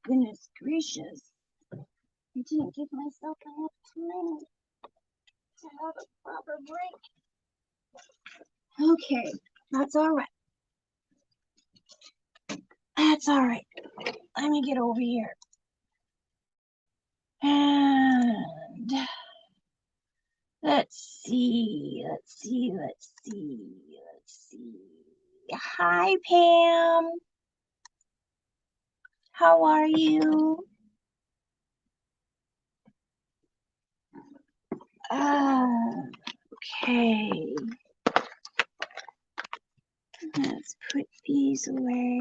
goodness gracious. I didn't give myself enough time to have a proper break. Okay, that's all right. That's all right. Let me get over here. And let's see. Hi, Pam. How are you? Okay. Let's put these away.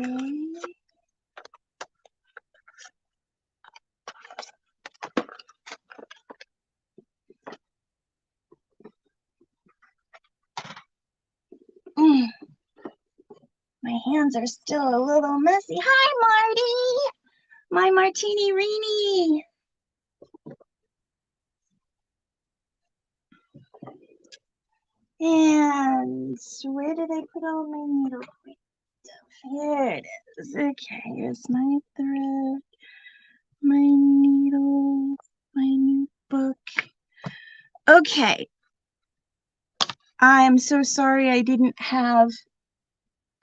My hands are still a little messy. Hi, Marty. My Martini Reenie. And where did I put all my needle? Here it is. Okay, here's my thread, my needle, my new book. Okay. I'm so sorry I didn't have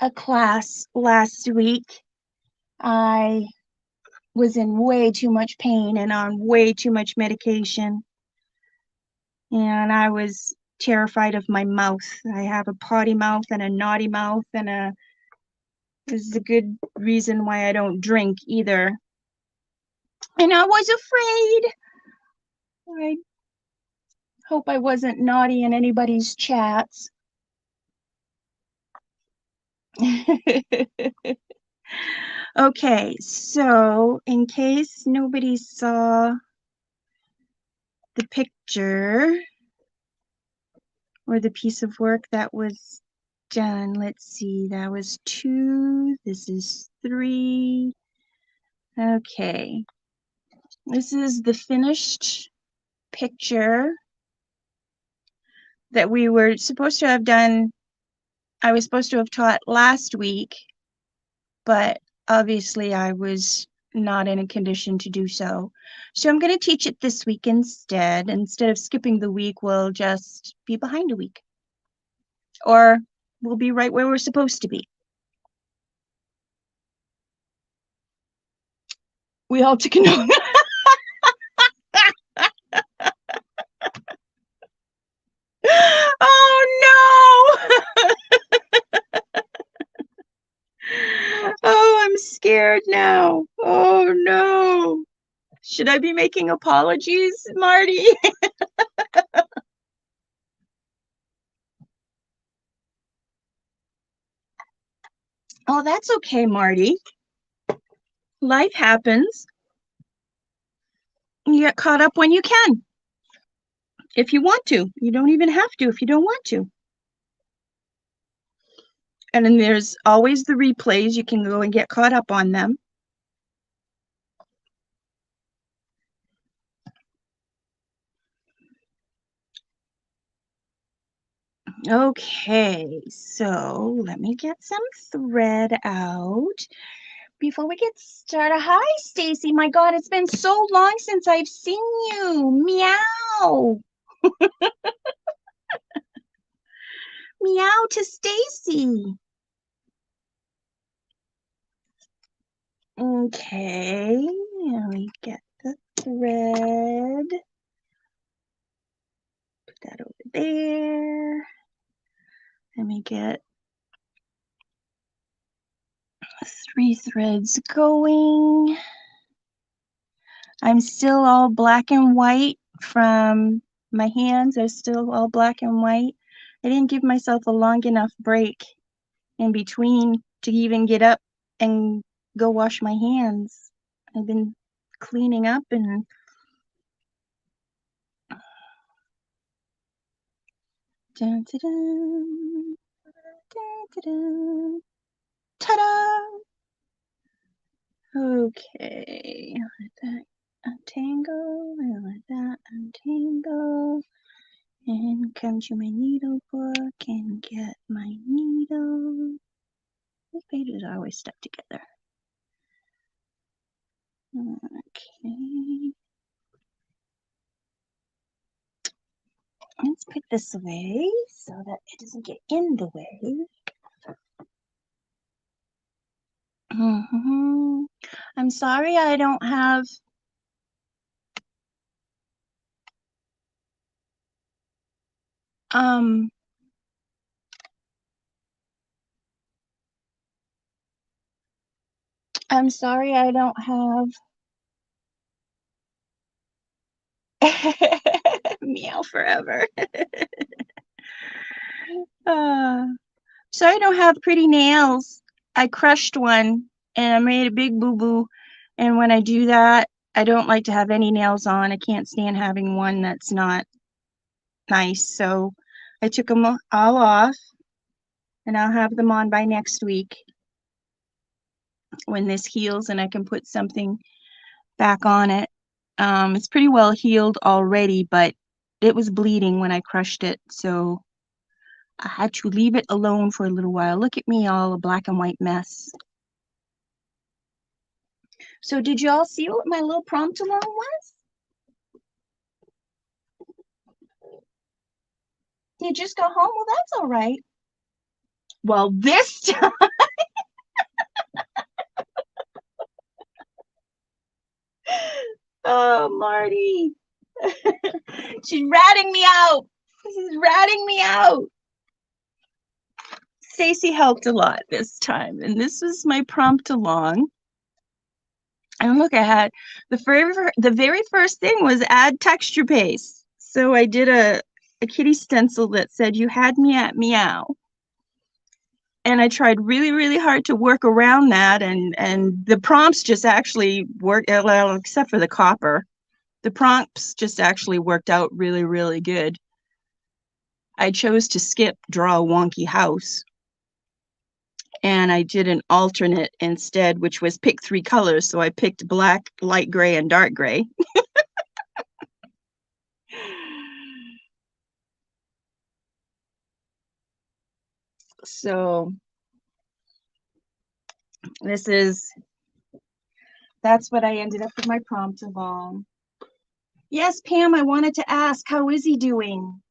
a class last week. I was in way too much pain and on way too much medication. And I was terrified of my mouth. I have a potty mouth and a naughty mouth, and this is a good reason why I don't drink either. And I was afraid. I hope I wasn't naughty in anybody's chats. Okay, so in case nobody saw the picture or the piece of work that was done, let's see, that was 2, this is 3. Okay, this is the finished picture that we were supposed to have done. I was supposed to have taught last week, but obviously I was not in a condition to do so. So I'm going to teach it this week instead. Instead of skipping the week, we'll just be behind a week. Or we'll be right where we're supposed to be. We all took a note. Oh no! Oh, I'm scared now. Oh no. Should I be making apologies, Marty? Oh, that's okay, Marty. Life happens. You get caught up when you can. If you want to. You don't even have to if you don't want to. And then there's always the replays. You can go and get caught up on them. Okay, so let me get some thread out before we get started. Hi, Stacy. My God, it's been so long since I've seen you. Meow. Meow to Stacy. Okay, let me get the thread. Put that over there. Let me get 3 threads going. I'm still all black and white from my hands are still all black and white. I didn't give myself a long enough break in between to even get up and go wash my hands. I've been cleaning up and dun, dun, dun, dun, dun, dun. Ta-da! Okay, let that untangle and let that untangle. And come to my needle book and get my needle. These pages are always stuck together. Okay. Let's put this away so that it doesn't get in the way. I'm sorry I don't have I'm sorry I don't have meow forever. Sorry I don't have pretty nails. I crushed one and I made a big boo-boo. And when I do that, I don't like to have any nails on. I can't stand having one that's not nice. So I took them all off and I'll have them on by next week when this heals and I can put something back on it. It's pretty well healed already, but it was bleeding when I crushed it. So I had to leave it alone for a little while. Look at me, all a black and white mess. So did you all see what my little prompt along was? You just go home? Well, that's all right. Well, this time. Oh, Marty. She's ratting me out. She's ratting me out. Stacy helped a lot this time, and this was my prompt along. And look, I had the very first thing was add texture paste. So I did a kitty stencil that said you had me at meow. And I tried really, really hard to work around that, and the prompts just actually worked, well, except for the copper. The prompts just actually worked out really, really good. I chose to skip draw a wonky house. And I did an alternate instead, which was pick 3 colors. So I picked black, light gray, and dark gray. So that's what I ended up with my prompt along. Yes, Pam, I wanted to ask, how is he doing?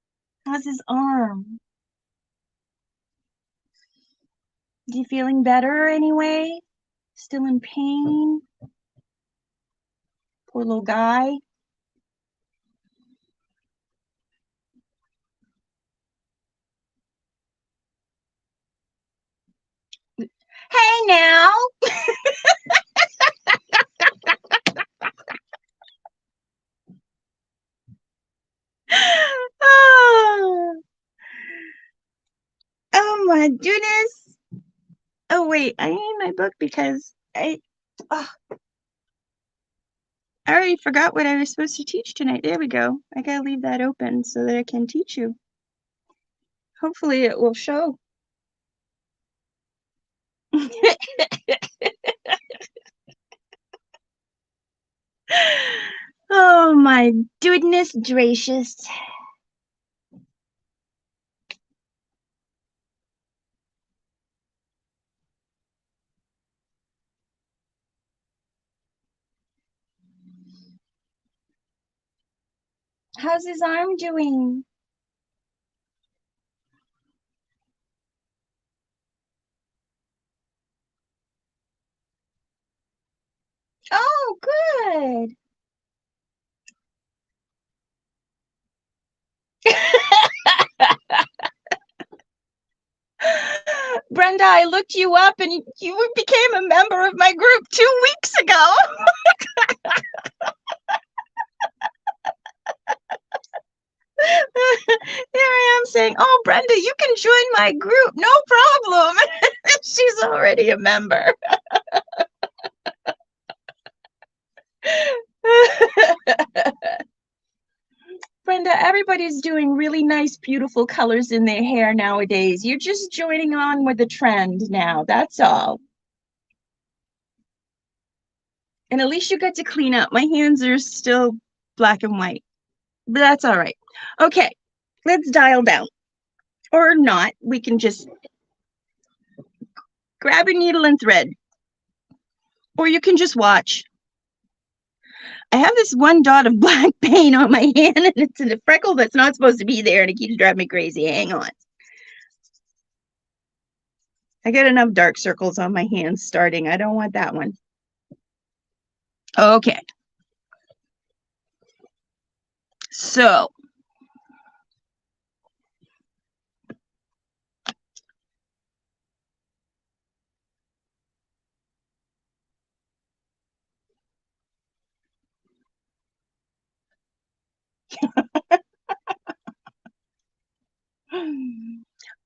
How's his arm? Is he feeling better anyway? Still in pain? Poor little guy. Hey now. Oh. Oh my goodness. Oh wait, I need my book because I already forgot what I was supposed to teach tonight. There we go. I gotta leave that open so that I can teach you. Hopefully it will show. Oh my goodness gracious. How's his arm doing? Oh, good. Brenda, I looked you up and you became a member of my group 2 weeks ago. Here I am saying, oh, Brenda, you can join my group. No problem. She's already a member. Brenda, everybody's doing really nice, beautiful colors in their hair nowadays. You're just joining on with the trend now. That's all. And at least you got to clean up. My hands are still black and white, but that's all right. Okay, let's dial down. Or not. We can just grab a needle and thread. Or you can just watch. I have this one dot of black paint on my hand, and it's a freckle that's not supposed to be there, and it keeps driving me crazy. Hang on. I got enough dark circles on my hands starting. I don't want that one. Okay. So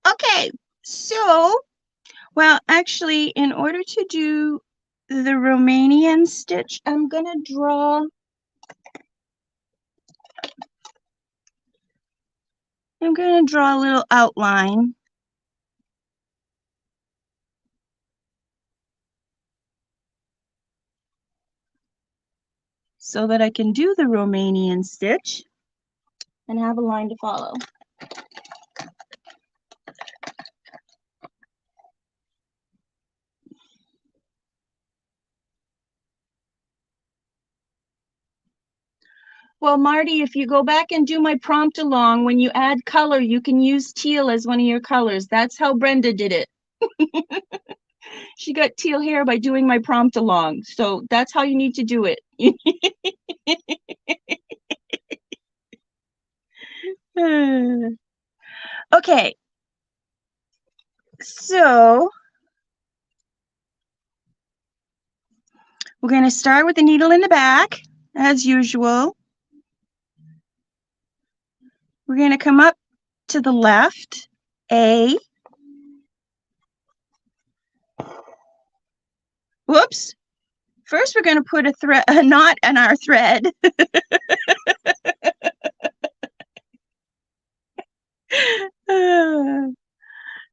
okay, so, well, actually, in order to do the Romanian stitch, I'm going to draw a little outline. So that I can do the Romanian stitch and have a line to follow. Well, Marty, if you go back and do my prompt along, when you add color, you can use teal as one of your colors. That's how Brenda did it. She got teal hair by doing my prompt along. So that's how you need to do it. Okay. So we're going to start with the needle in the back, as usual. We're going to come up to the left, A. Whoops. First, we're going to put a knot in our thread.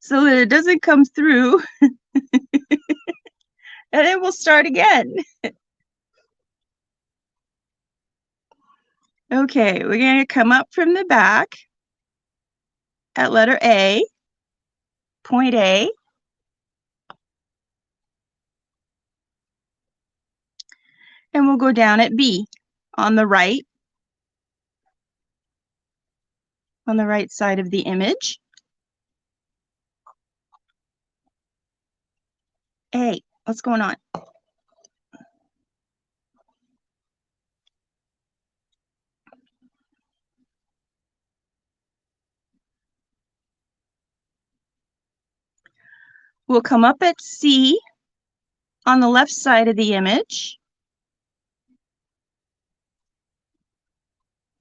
So that it doesn't come through. And then we'll start again. Okay, we're going to come up from the back at letter A, point A. And we'll go down at B on the right side of the image. A, what's going on? We'll come up at C on the left side of the image.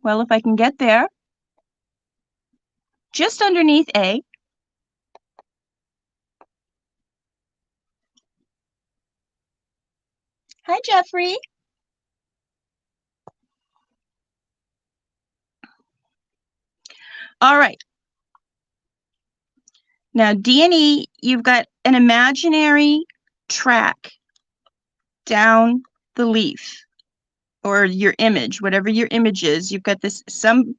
Well, if I can get there. Just underneath A. Hi, Jeffrey. All right. Now, D and E, you've got an imaginary track down the leaf, or your image, whatever your image is. You've got this, some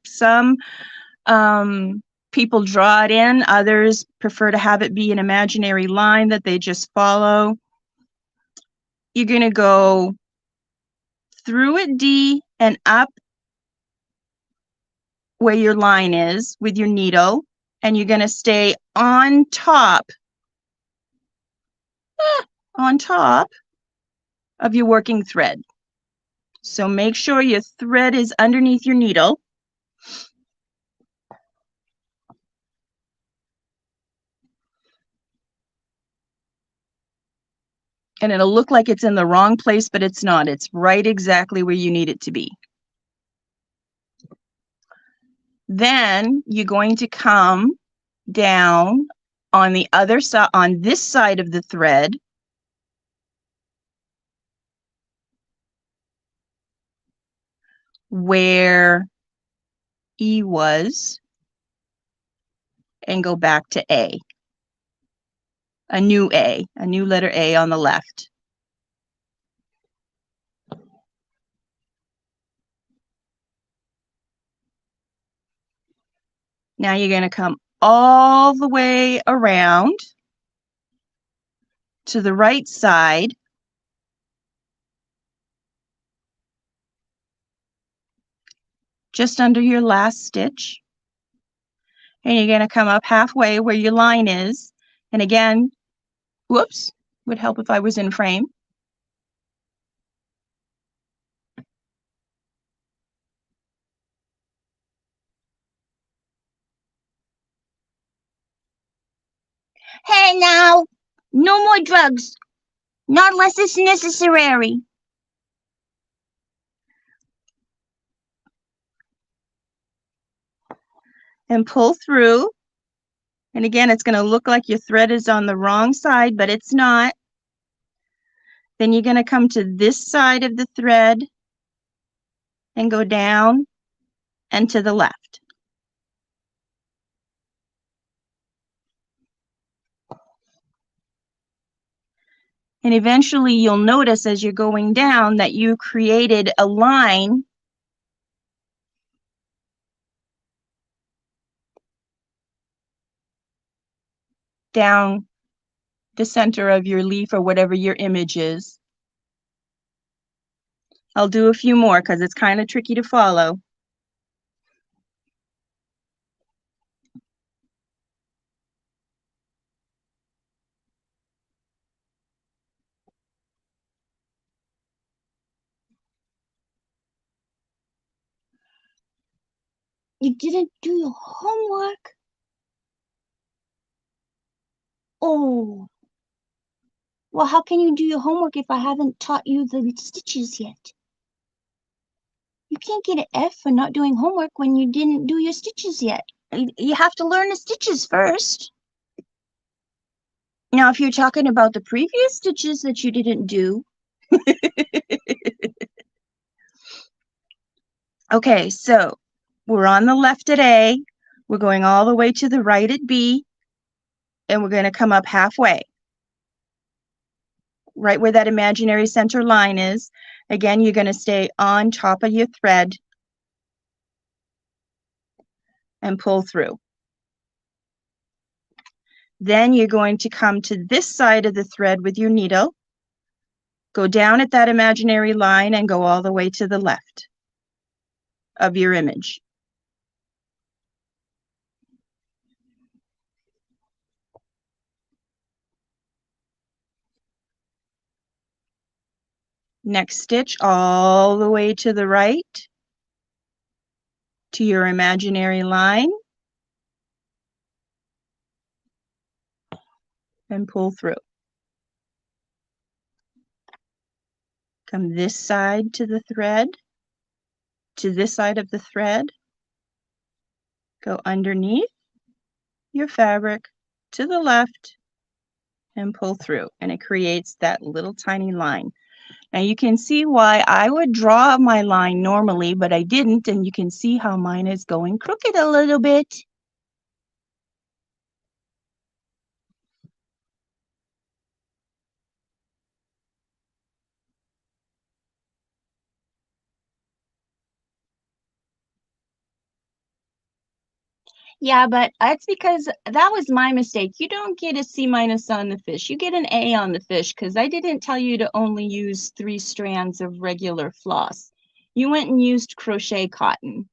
people draw it in, others prefer to have it be an imaginary line that they just follow. You're going to go through at D and up where your line is with your needle, and you're going to stay on top of your working thread. So make sure your thread is underneath your needle. And it'll look like it's in the wrong place, but it's not. It's right exactly where you need it to be. Then you're going to come down on the other side, on this side of the thread, where E was, and go back to A. A new letter A on the left. Now you're going to come all the way around to the right side. just under your last stitch. And you're going to come up halfway where your line is. And again, whoops, would help if I was in frame. Hey now, no more drugs, not unless it's necessary. And pull through. And again, it's going to look like your thread is on the wrong side, but it's not. Then you're going to come to this side of the thread and go down and to the left. And eventually you'll notice as you're going down that you created a line down the center of your leaf or whatever your image is. I'll do a few more because it's kind of tricky to follow. You didn't do your homework? Oh. Well, how can you do your homework if I haven't taught you the stitches yet? You can't get an F for not doing homework when you didn't do your stitches yet. You have to learn the stitches first. Now, if you're talking about the previous stitches that you didn't do. Okay, so we're on the left at A. We're going all the way to the right at B. And we're going to come up halfway. Right where that imaginary center line is. Again, you're going to stay on top of your thread and pull through. Then you're going to come to this side of the thread with your needle, go down at that imaginary line and go all the way to the left of your image. Next stitch all the way to the right to your imaginary line and pull through. Come this side to the thread, to this side of the thread, go underneath your fabric to the left and pull through, and it creates that little tiny line. Now you can see why I would draw my line normally, but I didn't, and you can see how mine is going crooked a little bit. Yeah, but that's because that was my mistake. You don't get a C- on the fish. You get an A on the fish because I didn't tell you to only use 3 strands of regular floss. You went and used crochet cotton.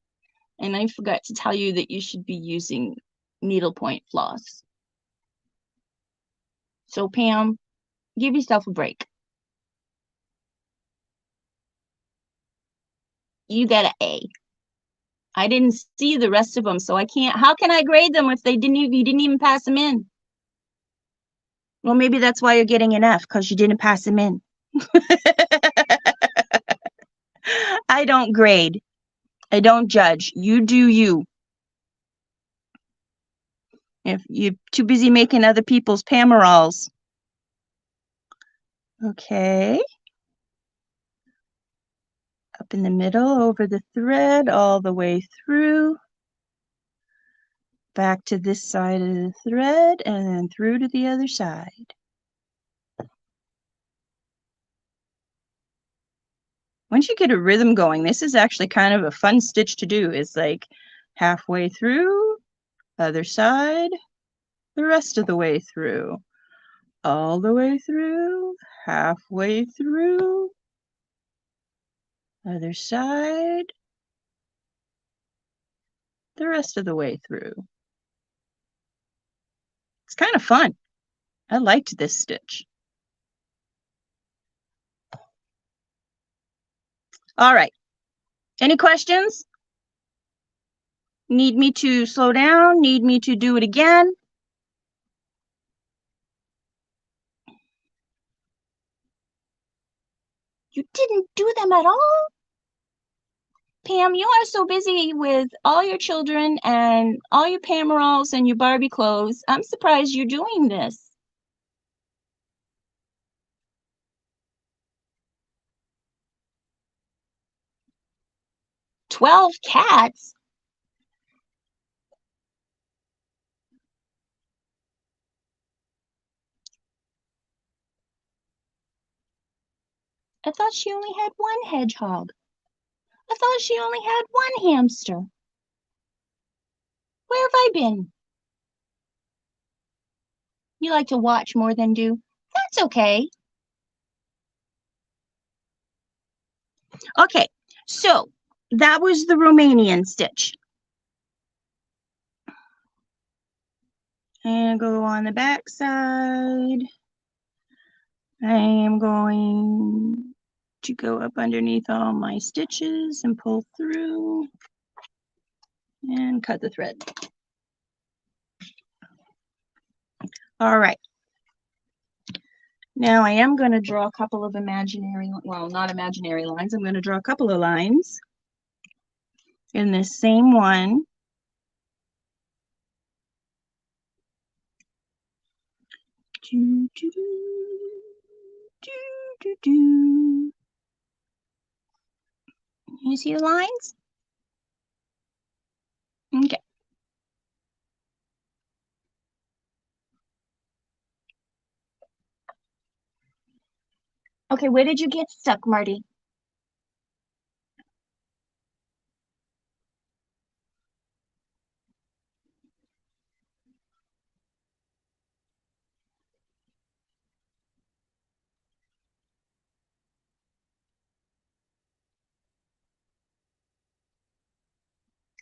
And I forgot to tell you that you should be using needlepoint floss. So Pam, give yourself a break. You got an A. I didn't see the rest of them, so I can't. How can I grade them if you didn't even pass them in? Well, maybe that's why you're getting an F, because you didn't pass them in. I don't grade. I don't judge. You do you. If you're too busy making other people's Pamerals. Okay. Up in the middle, over the thread, all the way through. Back to this side of the thread, and then through to the other side. Once you get a rhythm going, this is actually kind of a fun stitch to do. It's like halfway through, other side, the rest of the way through, all the way through, halfway through, other side, the rest of the way through. It's kind of fun. I liked this stitch. All right. Any questions? Need me to slow down? Need me to do it again? You didn't do them at all? Pam, you are so busy with all your children and all your Pamerals and your Barbie clothes. I'm surprised you're doing this. "12 cats? I thought she only had one hedgehog. I thought she only had one hamster. Where have I been?" You like to watch more than do. That's okay. Okay, so that was the Romanian stitch. And go on the back side. I am going to go up underneath all my stitches and pull through and cut the thread. All right. Now I am going to draw a couple of imaginary, well, not imaginary lines. I'm going to draw a couple of lines in this same one. Do, do, do, do, do. You see the lines? Okay. Okay, where did you get stuck, Marty?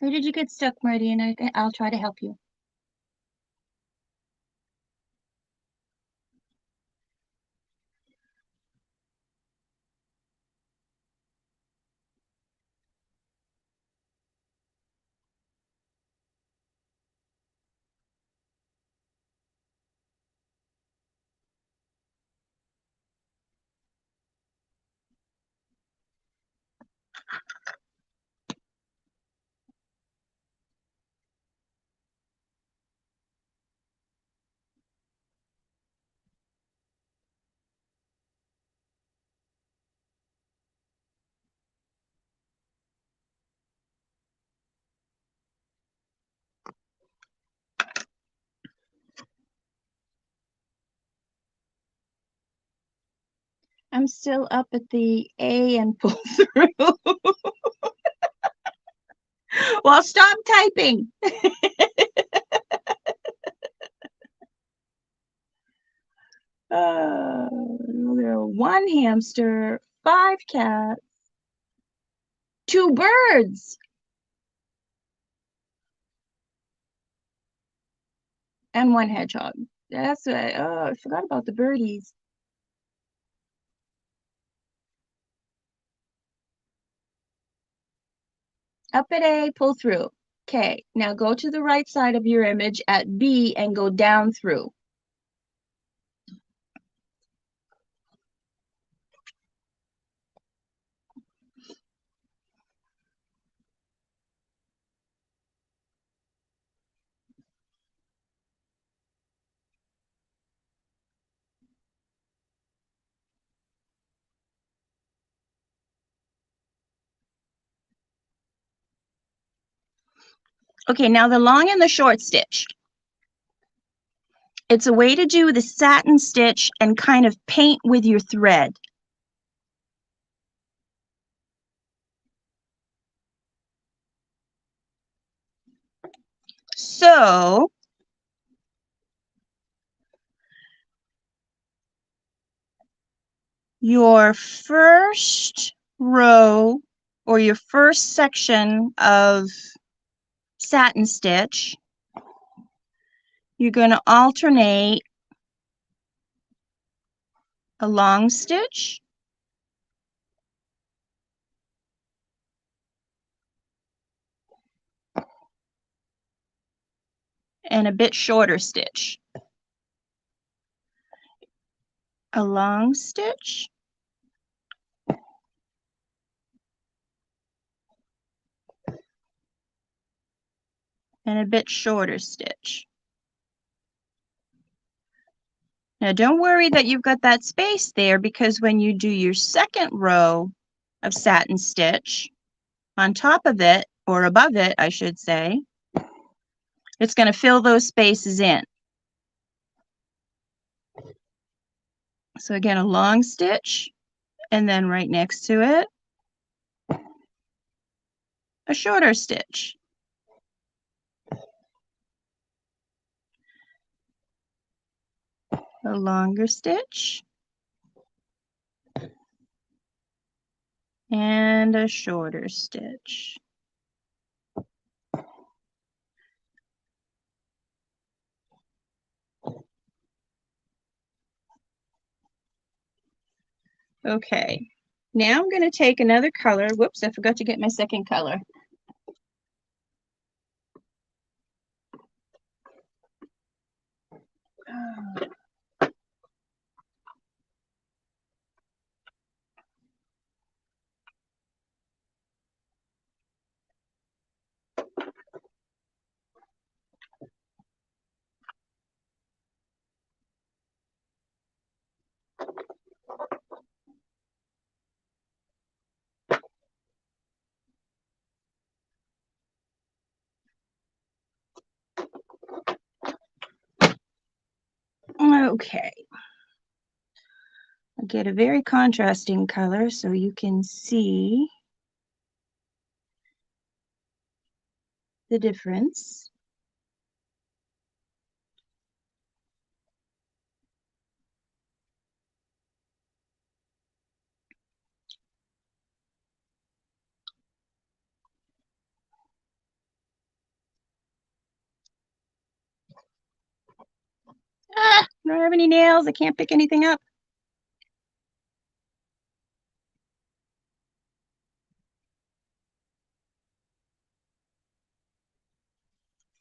Where did you get stuck, Marty? And I'll try to help you. I'm still up at the A and pull through. Well, stop typing. There are 1 hamster, 5 cats, 2 birds, and 1 hedgehog. That's right. Oh, I forgot about the birdies. Up at A, pull through. Okay, now go to the right side of your image at B and go down through. Okay, now the long and the short stitch. It's a way to do the satin stitch and kind of paint with your thread. So your first row or your first section of satin stitch, you're going to alternate a long stitch and a bit shorter stitch. A long stitch and a bit shorter stitch. Now don't worry that you've got that space there, because when you do your second row of satin stitch on top of it, or above it I should say, it's going to fill those spaces in. So again, a long stitch, and then right next to it, a shorter stitch. A longer stitch, and a shorter stitch. Okay, now I'm going to take another color. Whoops, I forgot to get my second color. Okay, I'll get a very contrasting color so you can see the difference. I don't have any nails. I can't pick anything up.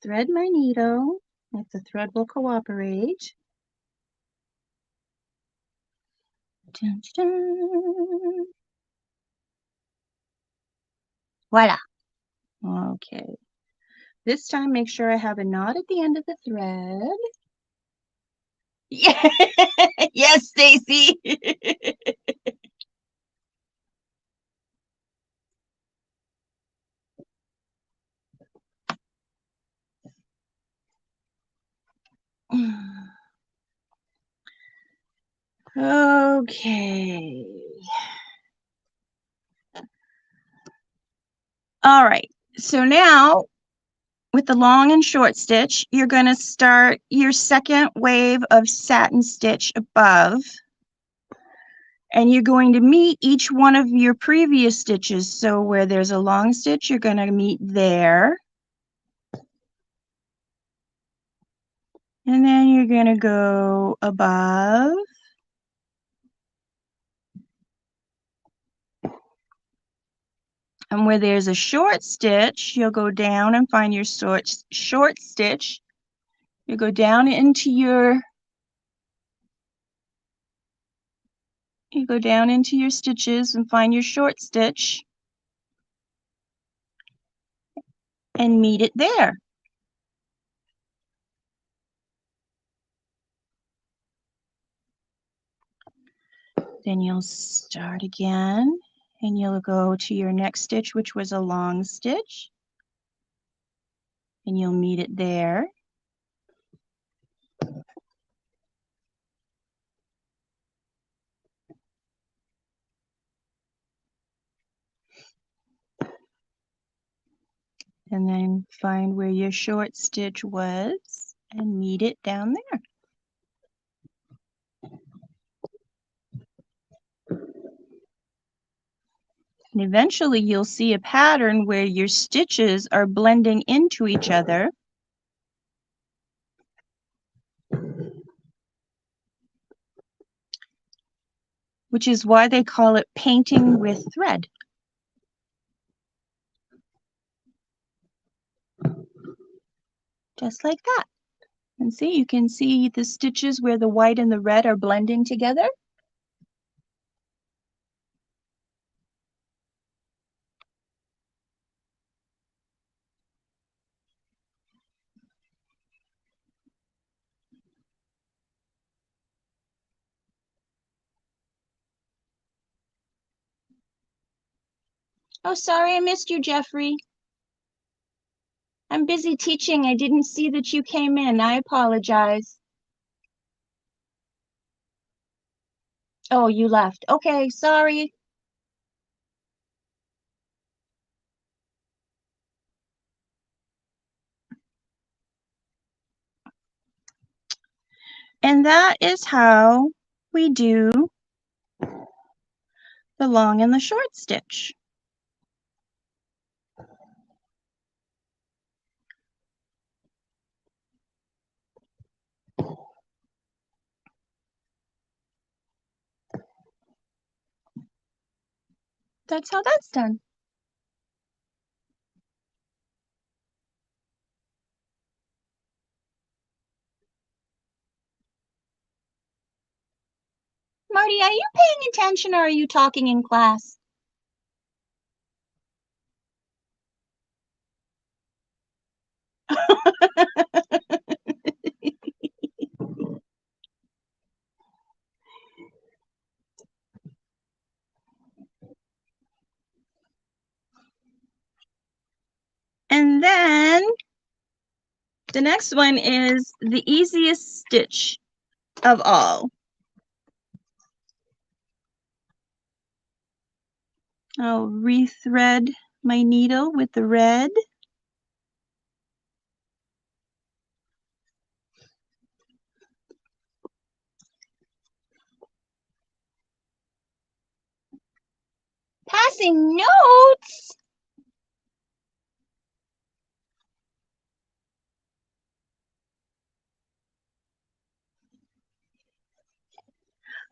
Thread my needle if the thread will cooperate. Dun, dun. Voila. Okay. This time, make sure I have a knot at the end of the thread. Yeah. Yes, Stacy. Okay. All right. So now, with the long and short stitch, you're going to start your second wave of satin stitch above, and you're going to meet each one of your previous stitches. So where there's a long stitch, you're going to meet there. And then you're going to go above. And where there's a short stitch, you'll go down and find your short stitch. You go down into your stitches and find your short stitch and meet it there. Then you'll start again and you'll go to your next stitch, which was a long stitch, and you'll meet it there. And then find where your short stitch was and meet it down there. And eventually you'll see a pattern where your stitches are blending into each other. Which is why they call it painting with thread. Just like that. And see, you can see the stitches where the white and the red are blending together. Oh, sorry, I missed you, Jeffrey. I'm busy teaching. I didn't see that you came in. I apologize. Oh, you left. Okay, sorry. And that is how we do the long and the short stitch. That's how that's done. Marty, are you paying attention or are you talking in class? And then the next one is the easiest stitch of all. I'll rethread my needle with the red. Passing notes?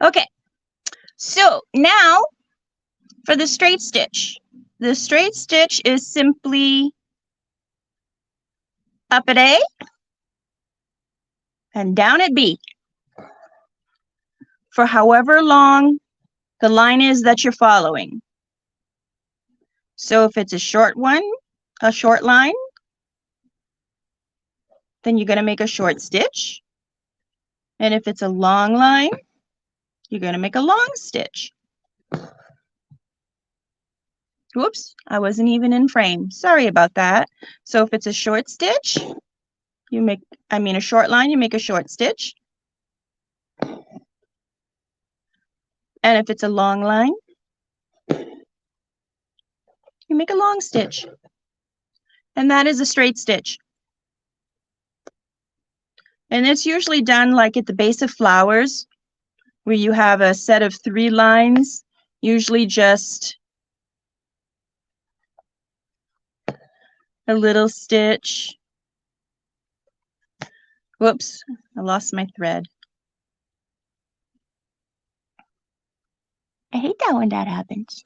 Okay, so now for the straight stitch. The straight stitch is simply up at A and down at B for however long the line is that you're following. So if it's a short one, a short line, then you're going to make a short stitch. And if it's a long line, you're going to make a long stitch. Whoops, I wasn't even in frame. Sorry about that. So if it's a short stitch, a short line, you make a short stitch. And if it's a long line, you make a long stitch. And that is a straight stitch. And it's usually done like at the base of flowers, where you have a set of 3 lines, usually just a little stitch. Whoops, I lost my thread. I hate that when that happens.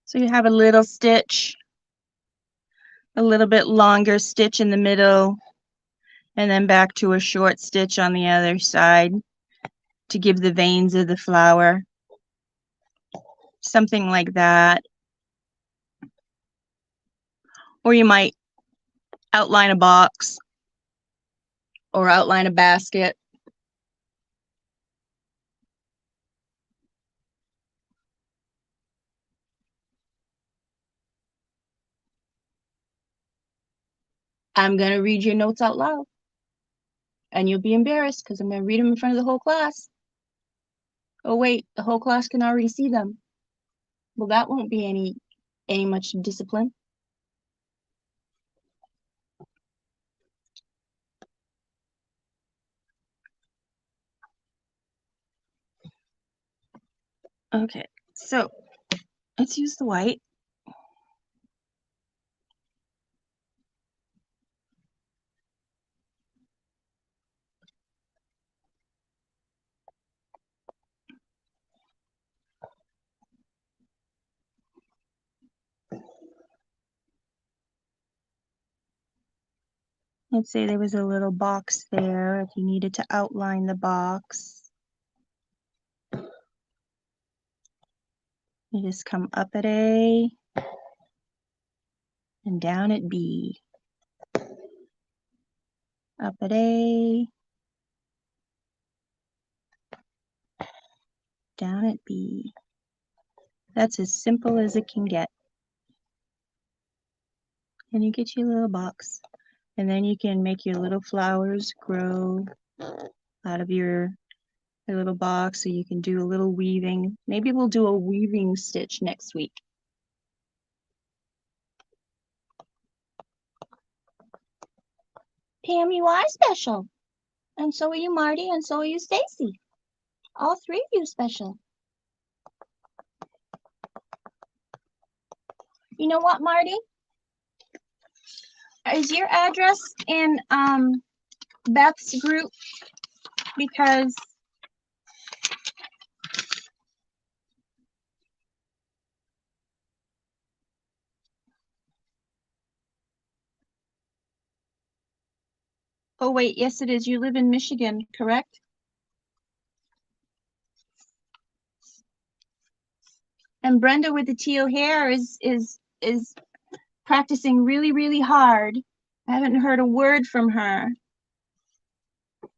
So you have a little stitch, a little bit longer stitch in the middle, and then back to a short stitch on the other side to give the veins of the flower. Something like that. Or you might outline a box or outline a basket. I'm going to read your notes out loud. And you'll be embarrassed because I'm going to read them in front of the whole class. Oh wait, the whole class can already see them. Well, that won't be any much discipline. Okay, so let's use the white. Let's say there was a little box there if you needed to outline the box. You just come up at A and down at B. Up at A, down at B. That's as simple as it can get. And you get your little box. And then you can make your little flowers grow out of your little box, so you can do a little weaving. Maybe we'll do a weaving stitch next week. Pam, you are special. And so are you, Marty, and so are you, Stacy. All three of you special. You know what, Marty? Is your address in Beth's group? Because oh wait, yes it is. You live in Michigan, correct? And Brenda with the teal hair is practicing really, really hard. I haven't heard a word from her.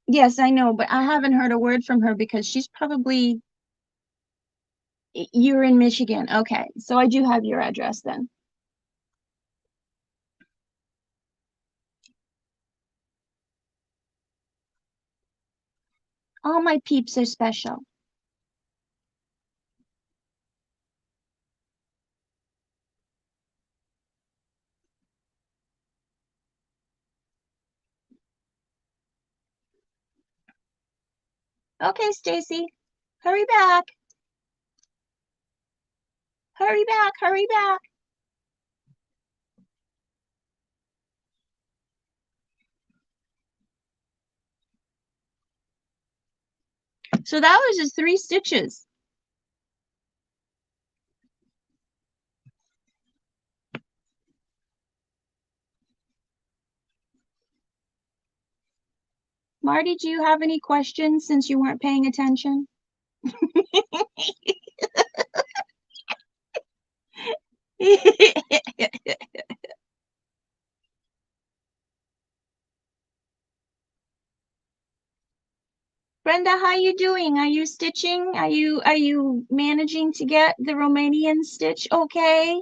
Yes, I know, but I haven't heard a word from her because she's probably, you're in Michigan. Okay, so I do have your address then. All my peeps are special. Okay, Stacy, hurry back. Hurry back, hurry back. So that was just 3 stitches. Marty, do you have any questions since you weren't paying attention? Brenda, how you doing? Are you stitching? Are you managing to get the Romanian stitch okay?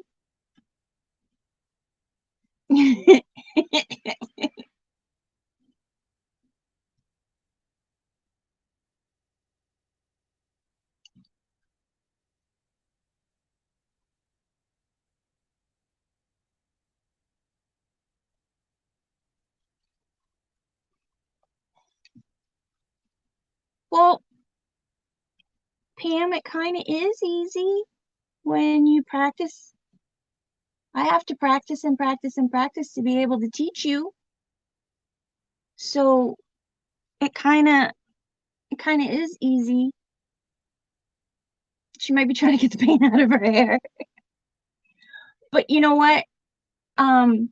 Well, Pam, it kind of is easy when you practice. I have to practice and practice and practice to be able to teach you. So it kind of is easy. She might be trying to get the paint out of her hair. But you know what? Um,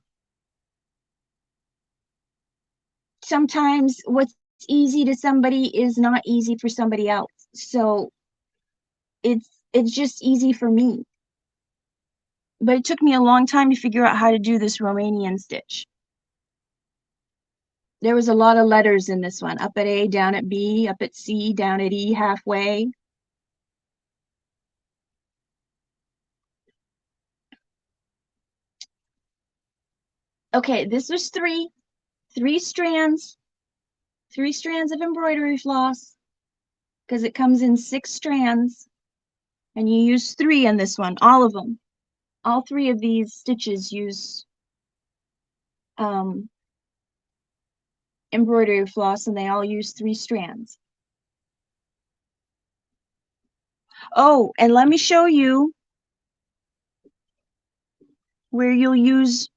sometimes what's easy to somebody is not easy for somebody else. So it's just easy for me. But it took me a long time to figure out how to do this Romanian stitch. There was a lot of letters in this one. Up at A, down at B, up at C, down at E, halfway. Okay, this was three strands, 3 strands of embroidery floss, because it comes in 6 strands, and you use 3 in this one, all of them. All 3 of these stitches use embroidery floss, and they all use 3 strands. Oh, and let me show you where you'll use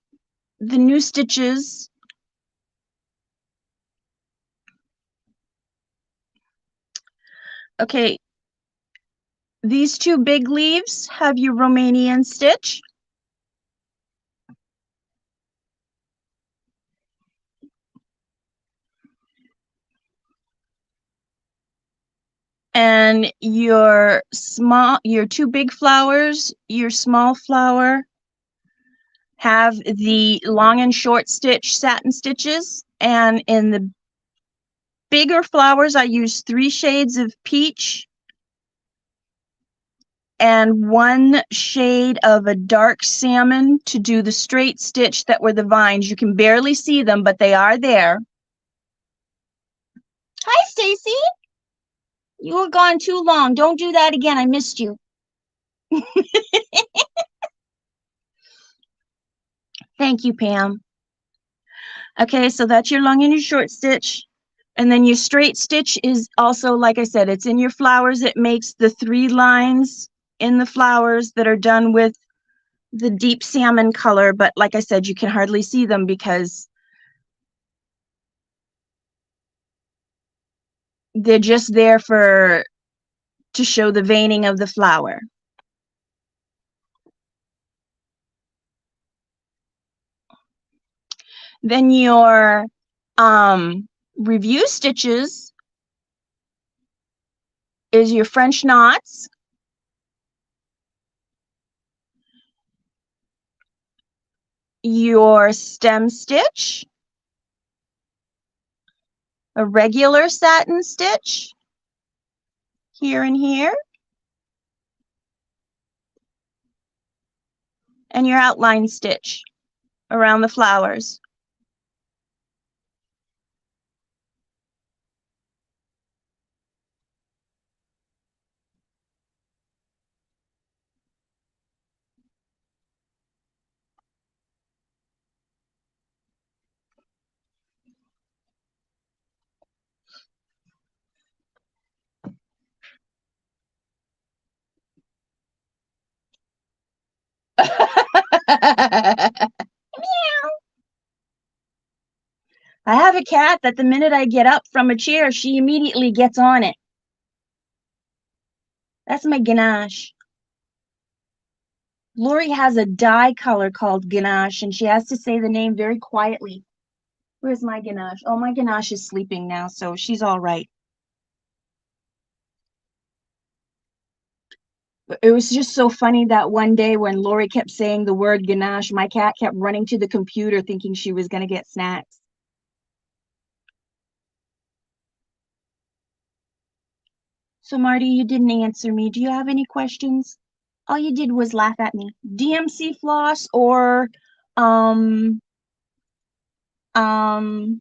the new stitches. Okay, these two big leaves have your Romanian stitch. And your two big flowers, your small flower, have the long and short stitch satin stitches. And in the bigger flowers, I use 3 shades of peach and 1 shade of a dark salmon to do the straight stitch that were the vines. You can barely see them, but they are there. Hi, Stacy. You were gone too long. Don't do that again. I missed you. Thank you, Pam. Okay, so that's your long and your short stitch. And then your straight stitch is also, like I said, it's in your flowers. It makes the 3 lines in the flowers that are done with the deep salmon color. But like I said, you can hardly see them because they're just there to show the veining of the flower. Then your review stitches is your French knots, your stem stitch, a regular satin stitch here and here, and your outline stitch around the flowers. I have a cat that the minute I get up from a chair, she immediately gets on it. That's my Ganache. Lori has a dye color called Ganache, and she has to say the name very quietly. Where's my Ganache? Oh, my Ganache is sleeping now, so she's all right. It was just so funny that one day when Lori kept saying the word Ganache, my cat kept running to the computer thinking she was going to get snacks. So, Marty, you didn't answer me. Do you have any questions? All you did was laugh at me. DMC floss or um um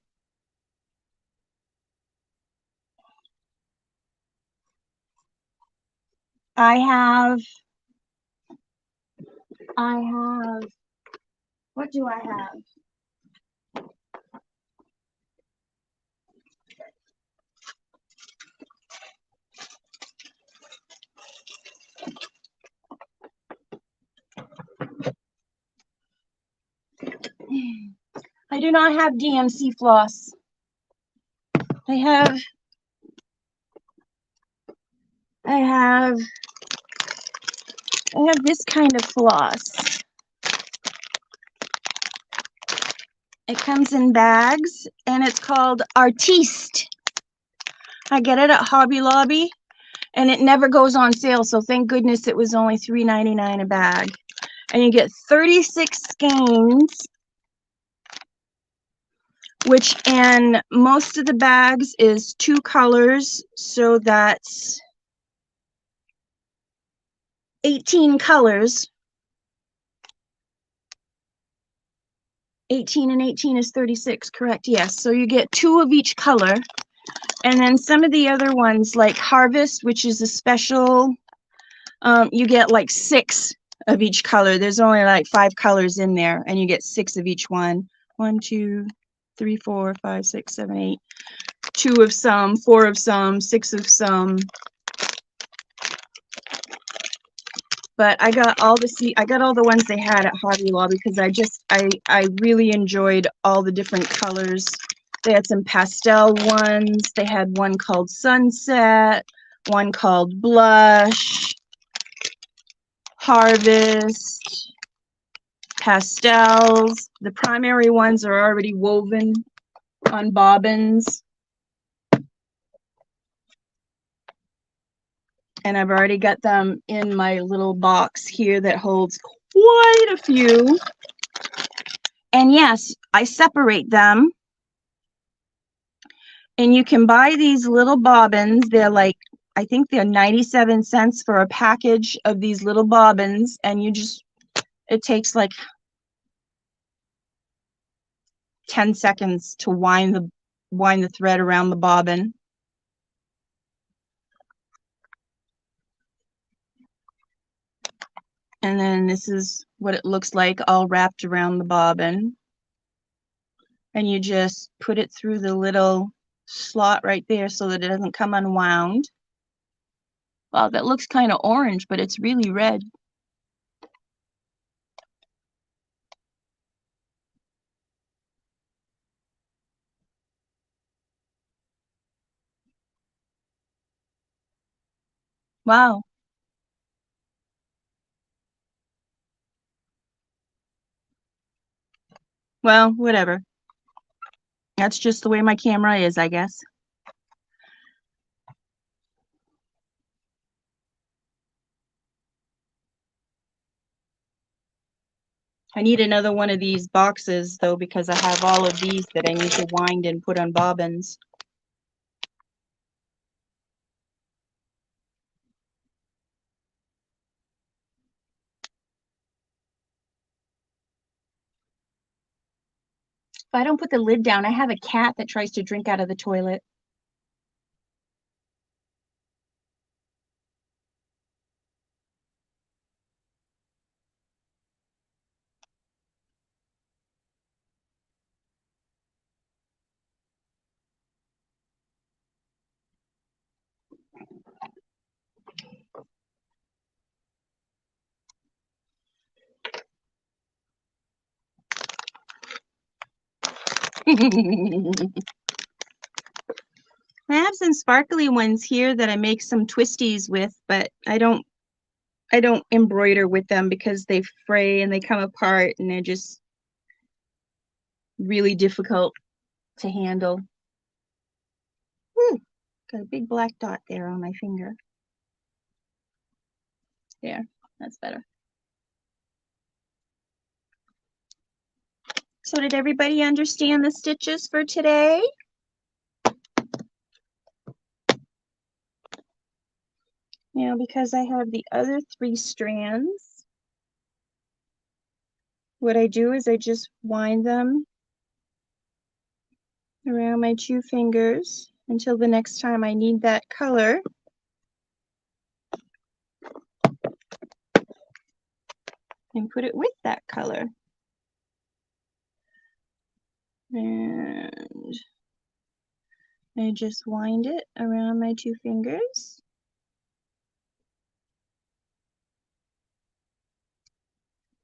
I have what do I have? I do not have DMC floss. I have this kind of floss. It comes in bags and it's called Artiste. I get it at Hobby Lobby and it never goes on sale, so thank goodness it was only $3.99 a bag. And you get 36 skeins, which in most of the bags is 2 colors, so that's 18 colors. 18 and 18 is 36, correct? Yes, so you get 2 of each color. And then some of the other ones, like Harvest, which is a special, you get like 6 of each color. There's only like 5 colors in there, and you get 6 of each one. 1, 2, 3, 4, 5, 6, 7, 8. 2 of some, 4 of some, 6 of some. But I got all the ones they had at Hobby Lobby because I really enjoyed all the different colors. They had some pastel ones. They had one called Sunset, one called Blush, Harvest, pastels. The primary ones are already woven on bobbins. And I've already got them in my little box here that holds quite a few. And yes, I separate them. And you can buy these little bobbins. They're like, I think they're 97 cents for a package of these little bobbins. And it takes like 10 seconds to wind the thread around the bobbin. And then this is what it looks like all wrapped around the bobbin. And you just put it through the little slot right there so that it doesn't come unwound. Wow, that looks kind of orange, but it's really red. Wow. Well, whatever. That's just the way my camera is, I guess. I need another one of these boxes, though, because I have all of these that I need to wind and put on bobbins. If I don't put the lid down, I have a cat that tries to drink out of the toilet. I have some sparkly ones here that I make some twisties with, but I don't embroider with them because they fray and they come apart and they're just really difficult to handle. Whew, got a big black dot there on my finger. There, that's better. So did everybody understand the stitches for today? Now, because I have the other 3 strands, what I do is I just wind them around my 2 fingers until the next time I need that color. And put it with that color. And I just wind it around my 2 fingers.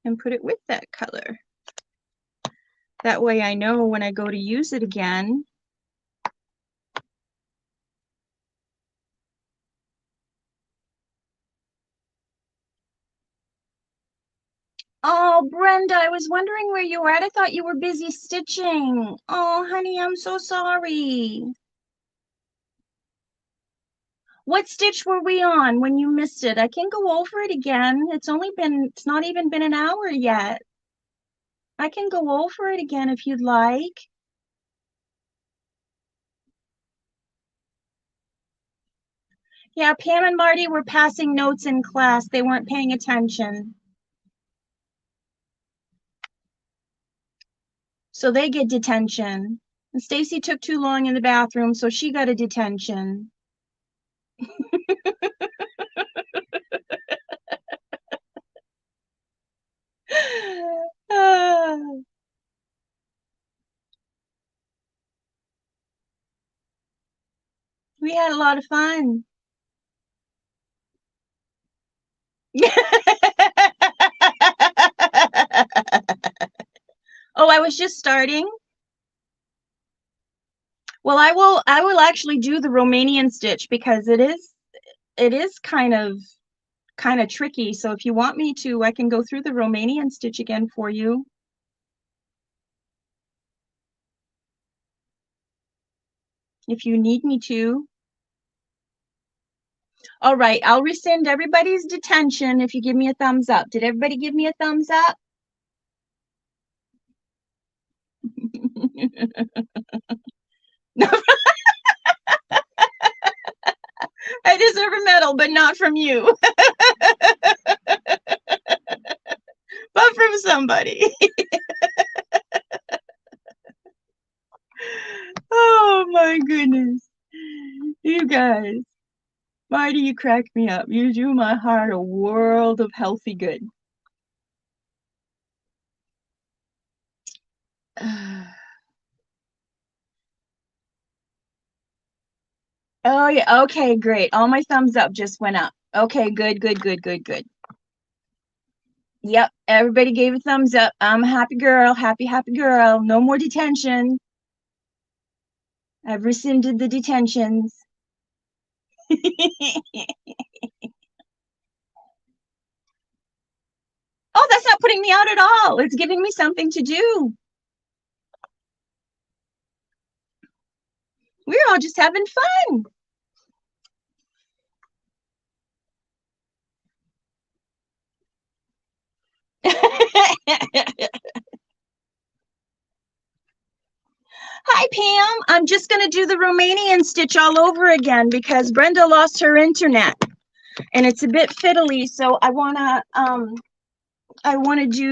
And put it with that color. That way I know when I go to use it again, oh, Brenda, I was wondering where you were at. I thought you were busy stitching. Oh, honey, I'm so sorry. What stitch were we on when you missed it? I can go over it again. It's not even been an hour yet. I can go over it again if you'd like. Yeah, Pam and Marty were passing notes in class. They weren't paying attention. So they get detention. And Stacy took too long in the bathroom, so she got a detention. We had a lot of fun. Oh, I was just starting. Well, I will actually do the Romanian stitch because it is kind of tricky. So if you want me to, I can go through the Romanian stitch again for you. If you need me to. All right, I'll rescind everybody's detention if you give me a thumbs up. Did everybody give me a thumbs up? I deserve a medal, but not from you. But from somebody. Oh my goodness. You guys. Why do you crack me up? You do my heart a world of healthy good. Oh yeah, okay, great. All my thumbs up just went up. Okay, good, good, good, good, good. Yep, everybody gave a thumbs up. I'm a happy girl, happy, happy girl. No more detention. I've rescinded the detentions. Oh, that's not putting me out at all. It's giving me something to do. We're all just having fun. Hi, Pam. I'm just going to do the Romanian stitch all over again because Brenda lost her internet and it's a bit fiddly. So I want to do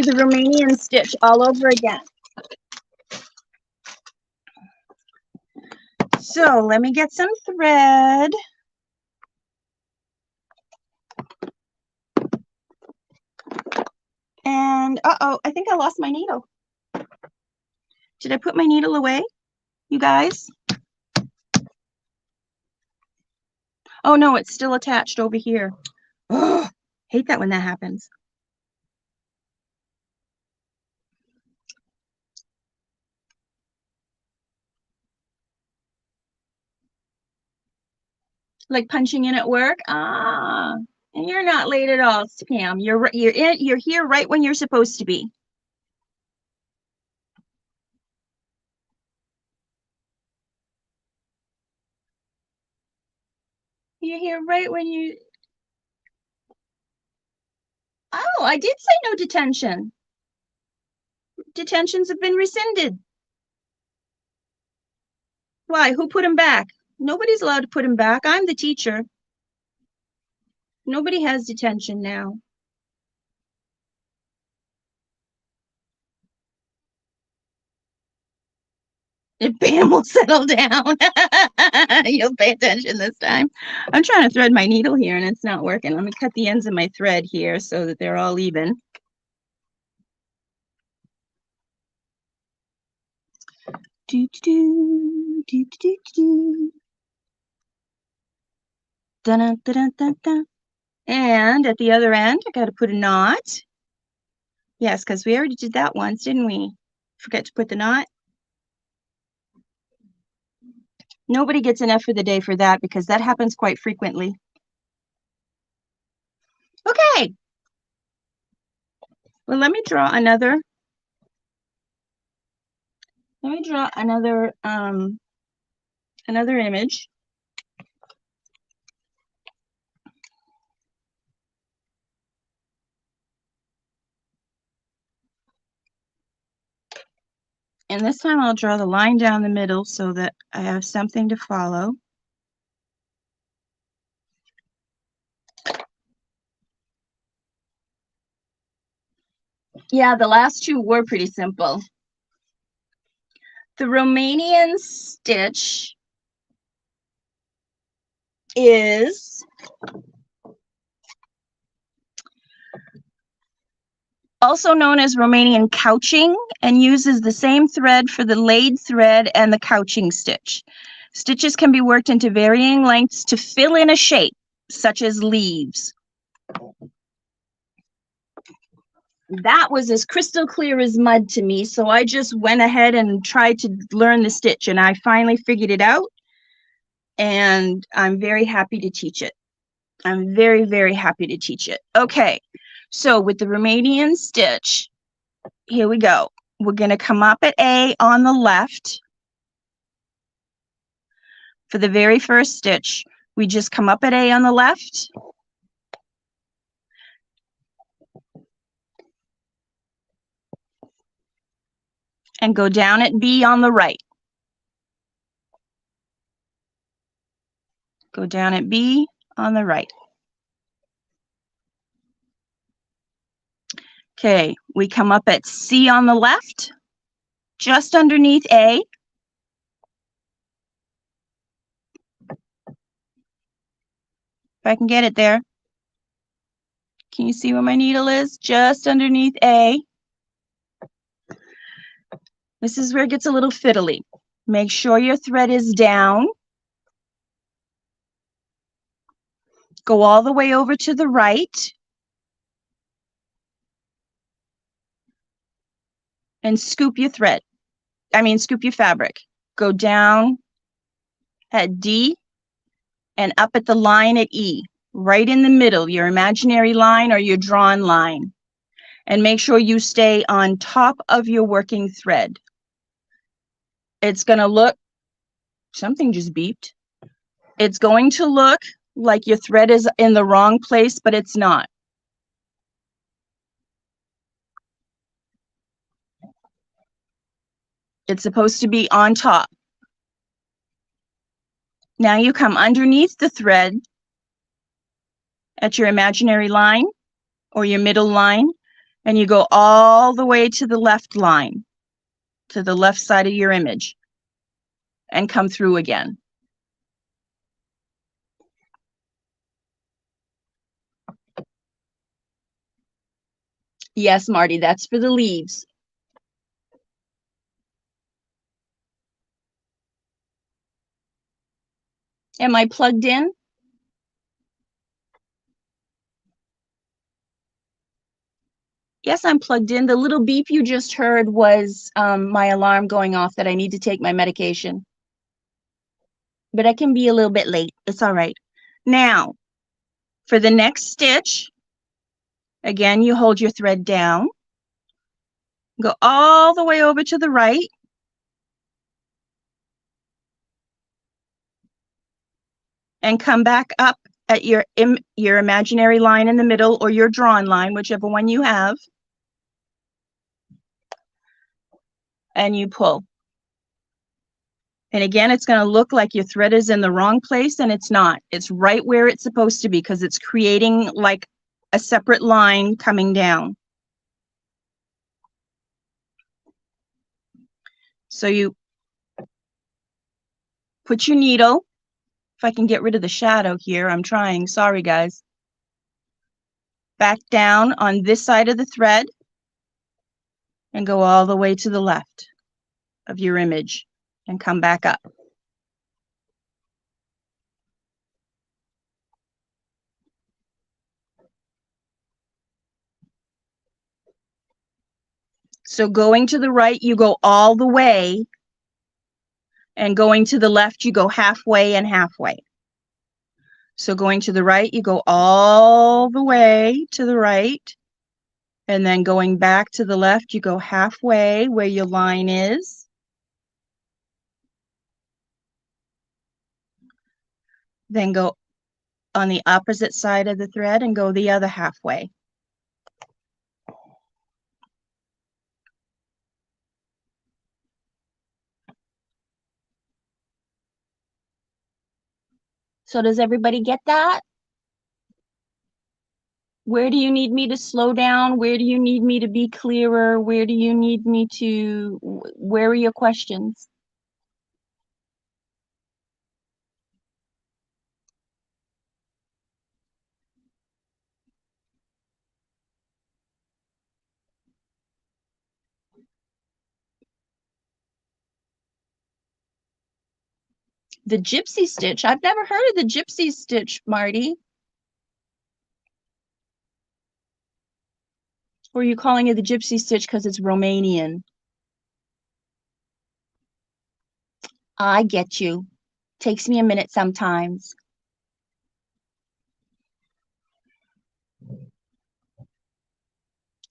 the Romanian stitch all over again. So let me get some thread. And uh-oh, I think I lost my needle. Did I put my needle away, you guys? Oh no, it's still attached over here. Oh, hate that when that happens. Like punching in at work. Ah, and you're not late at all, Pam. You're here right when you're supposed to be. You're here right when you. Oh, I did say no detention. Detentions have been rescinded. Why? Who put him back? Nobody's allowed to put him back. I'm the teacher. Nobody has detention now. If Pam will settle down, you'll pay attention this time. I'm trying to thread my needle here and it's not working. Let me cut the ends of my thread here so that they're all even. Do, do, do, do, do, do. Dun, dun, dun, dun, dun. And at the other end, I got to put a knot. Yes, because we already did that once, didn't we? Forget to put the knot. Nobody gets an F for the day for that because that happens quite frequently. Okay. Well, let me draw another. Let me draw another image. And this time I'll draw the line down the middle so that I have something to follow. Yeah, the last two were pretty simple. The Romanian stitch is also known as Romanian couching and uses the same thread for the laid thread and the couching stitch. Stitches can be worked into varying lengths to fill in a shape, such as leaves. that was as crystal clear as mud to me. So I just went ahead and tried to learn the stitch, and I finally figured it out. And I'm very happy to teach it. I'm very, very happy to teach it. Okay, so with the Romanian stitch, here we go. We're going to come up at A on the left. For the very first stitch, we just come up at A on the left. And go down at B on the right. Go down at B on the right. Okay, we come up at C on the left, just underneath A. If I can get it there. Can you see where my needle is? Just underneath A. This is where it gets a little fiddly. Make sure your thread is down. Go all the way over to the right. And scoop your thread. Scoop your fabric. Go down at D and up at the line at E. Right in the middle, your imaginary line or your drawn line. And make sure you stay on top of your working thread. It's going to look, something just beeped. It's going to look like your thread is in the wrong place, but it's not. It's supposed to be on top. Now you come underneath the thread at your imaginary line or your middle line, and you go all the way to the left line, to the left side of your image, and come through again. Yes, Marty, that's for the leaves. Am I plugged in? Yes, I'm plugged in. The little beep you just heard was my alarm going off that I need to take my medication. But I can be a little bit late. It's all right. Now, for the next stitch, again, you hold your thread down. Go all the way over to the right. And come back up at your imaginary line in the middle or your drawn line, whichever one you have. And you pull. And again, it's going to look like your thread is in the wrong place, and it's not. It's right where it's supposed to be because it's creating like a separate line coming down. So you put your needle. If I can get rid of the shadow here, I'm trying. Sorry, guys. Back down on this side of the thread and go all the way to the left of your image and come back up. So going to the right, you go all the way, and going to the left, you go halfway and halfway. So going to the right, you go all the way to the right, and then going back to the left, you go halfway where your line is. Then go on the opposite side of the thread and go the other halfway. So does everybody get that? Where do you need me to slow down? Where do you need me to be clearer? Where do you need me to, where are your questions? The gypsy stitch? I've never heard of the gypsy stitch, Marty. Or are you calling it the gypsy stitch because it's Romanian? I get you. Takes me a minute sometimes.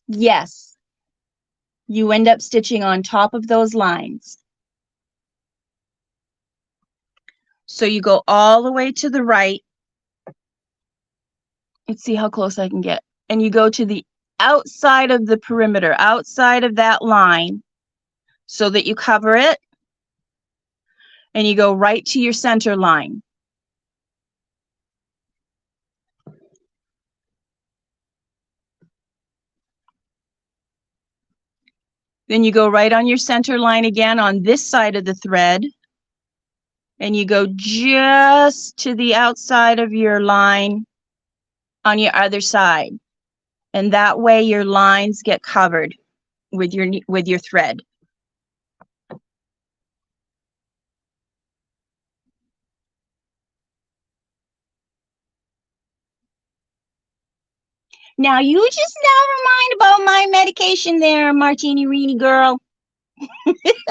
Yes. You end up stitching on top of those lines. So you go all the way to the right. Let's see how close I can get. And you go to the outside of the perimeter, outside of that line, so that you cover it. And you go right to your center line. Then you go right on your center line again on this side of the thread. And you go just to the outside of your line on your other side. And that way your lines get covered with your thread. Now you just never mind about my medication there, Martini Reedy girl. If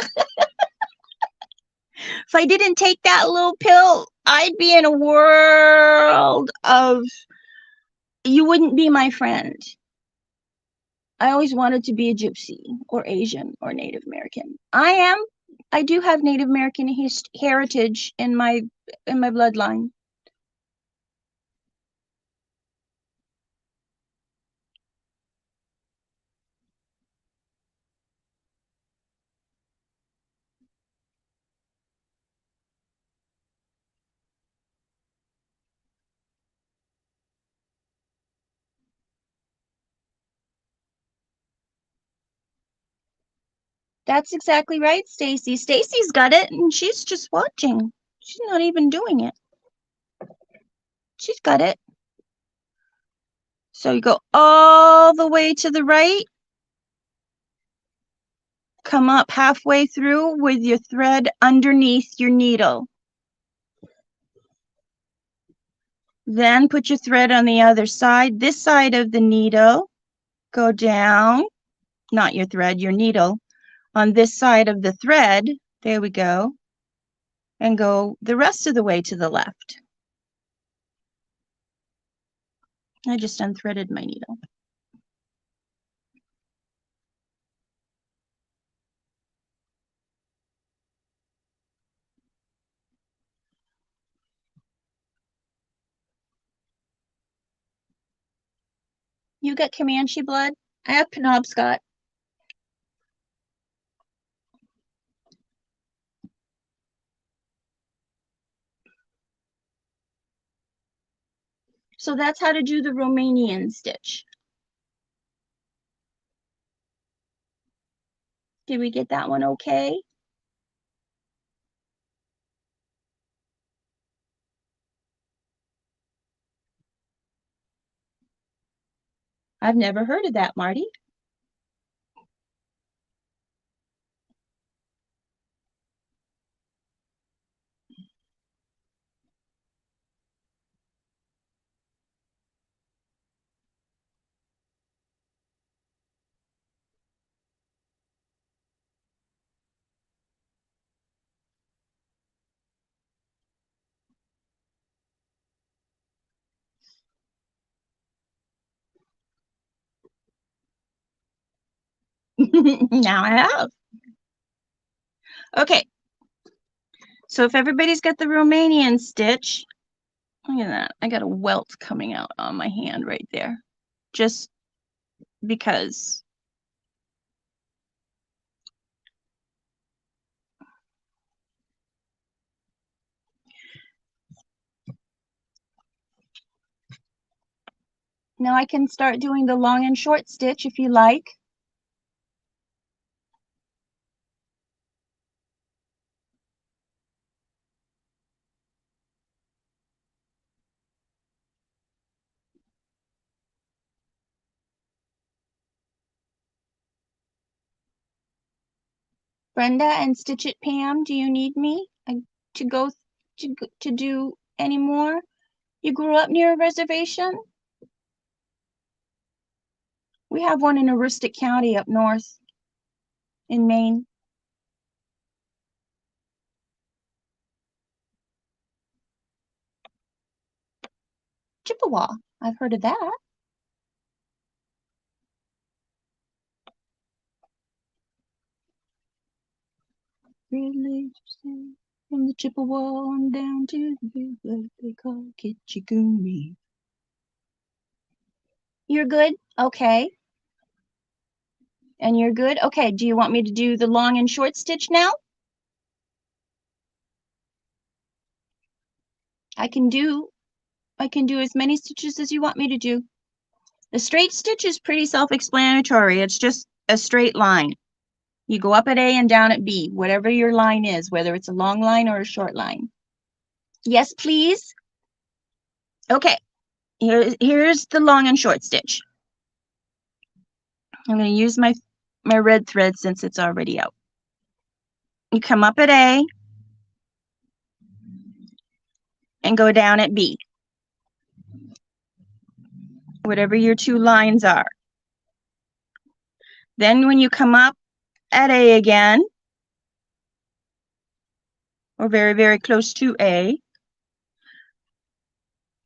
I didn't take that little pill, I'd be in a world of, you wouldn't be my friend. I always wanted to be a gypsy or Asian or Native American. I do have Native American heritage in my bloodline. That's exactly right, Stacy. Stacy's got it and she's just watching. She's not even doing it. She's got it. So you go all the way to the right. Come up halfway through with your thread underneath your needle. Then put your thread on the other side, this side of the needle. Go down, not your thread, your needle. On this side of the thread, there we go. And go the rest of the way to the left. I just unthreaded my needle. You got Comanche blood? I have Penobscot. So that's how to do the Romanian stitch. Did we get that one okay? I've never heard of that, Marty. Now I have. Okay. So if everybody's got the Romanian stitch, look at that. I got a welt coming out on my hand right there. Just because. Now I can start doing the long and short stitch if you like. Brenda and Stitch It Pam, do you need me to go to do any more? You grew up near a reservation? We have one in Aroostook County up north in Maine. Chippewa, I've heard of that. From the Chippewa on down to the big lake they call Kitchigumi. You're good? Okay. And you're good? Okay, do you want me to do the long and short stitch now? I can do as many stitches as you want me to do. The straight stitch is pretty self-explanatory. It's just a straight line. You go up at A and down at B, whatever your line is, whether it's a long line or a short line. Yes, please. Okay, here's the long and short stitch. I'm going to use my red thread since it's already out. You come up at A and go down at B, whatever your two lines are. Then when you come up at A again, or very, very close to A,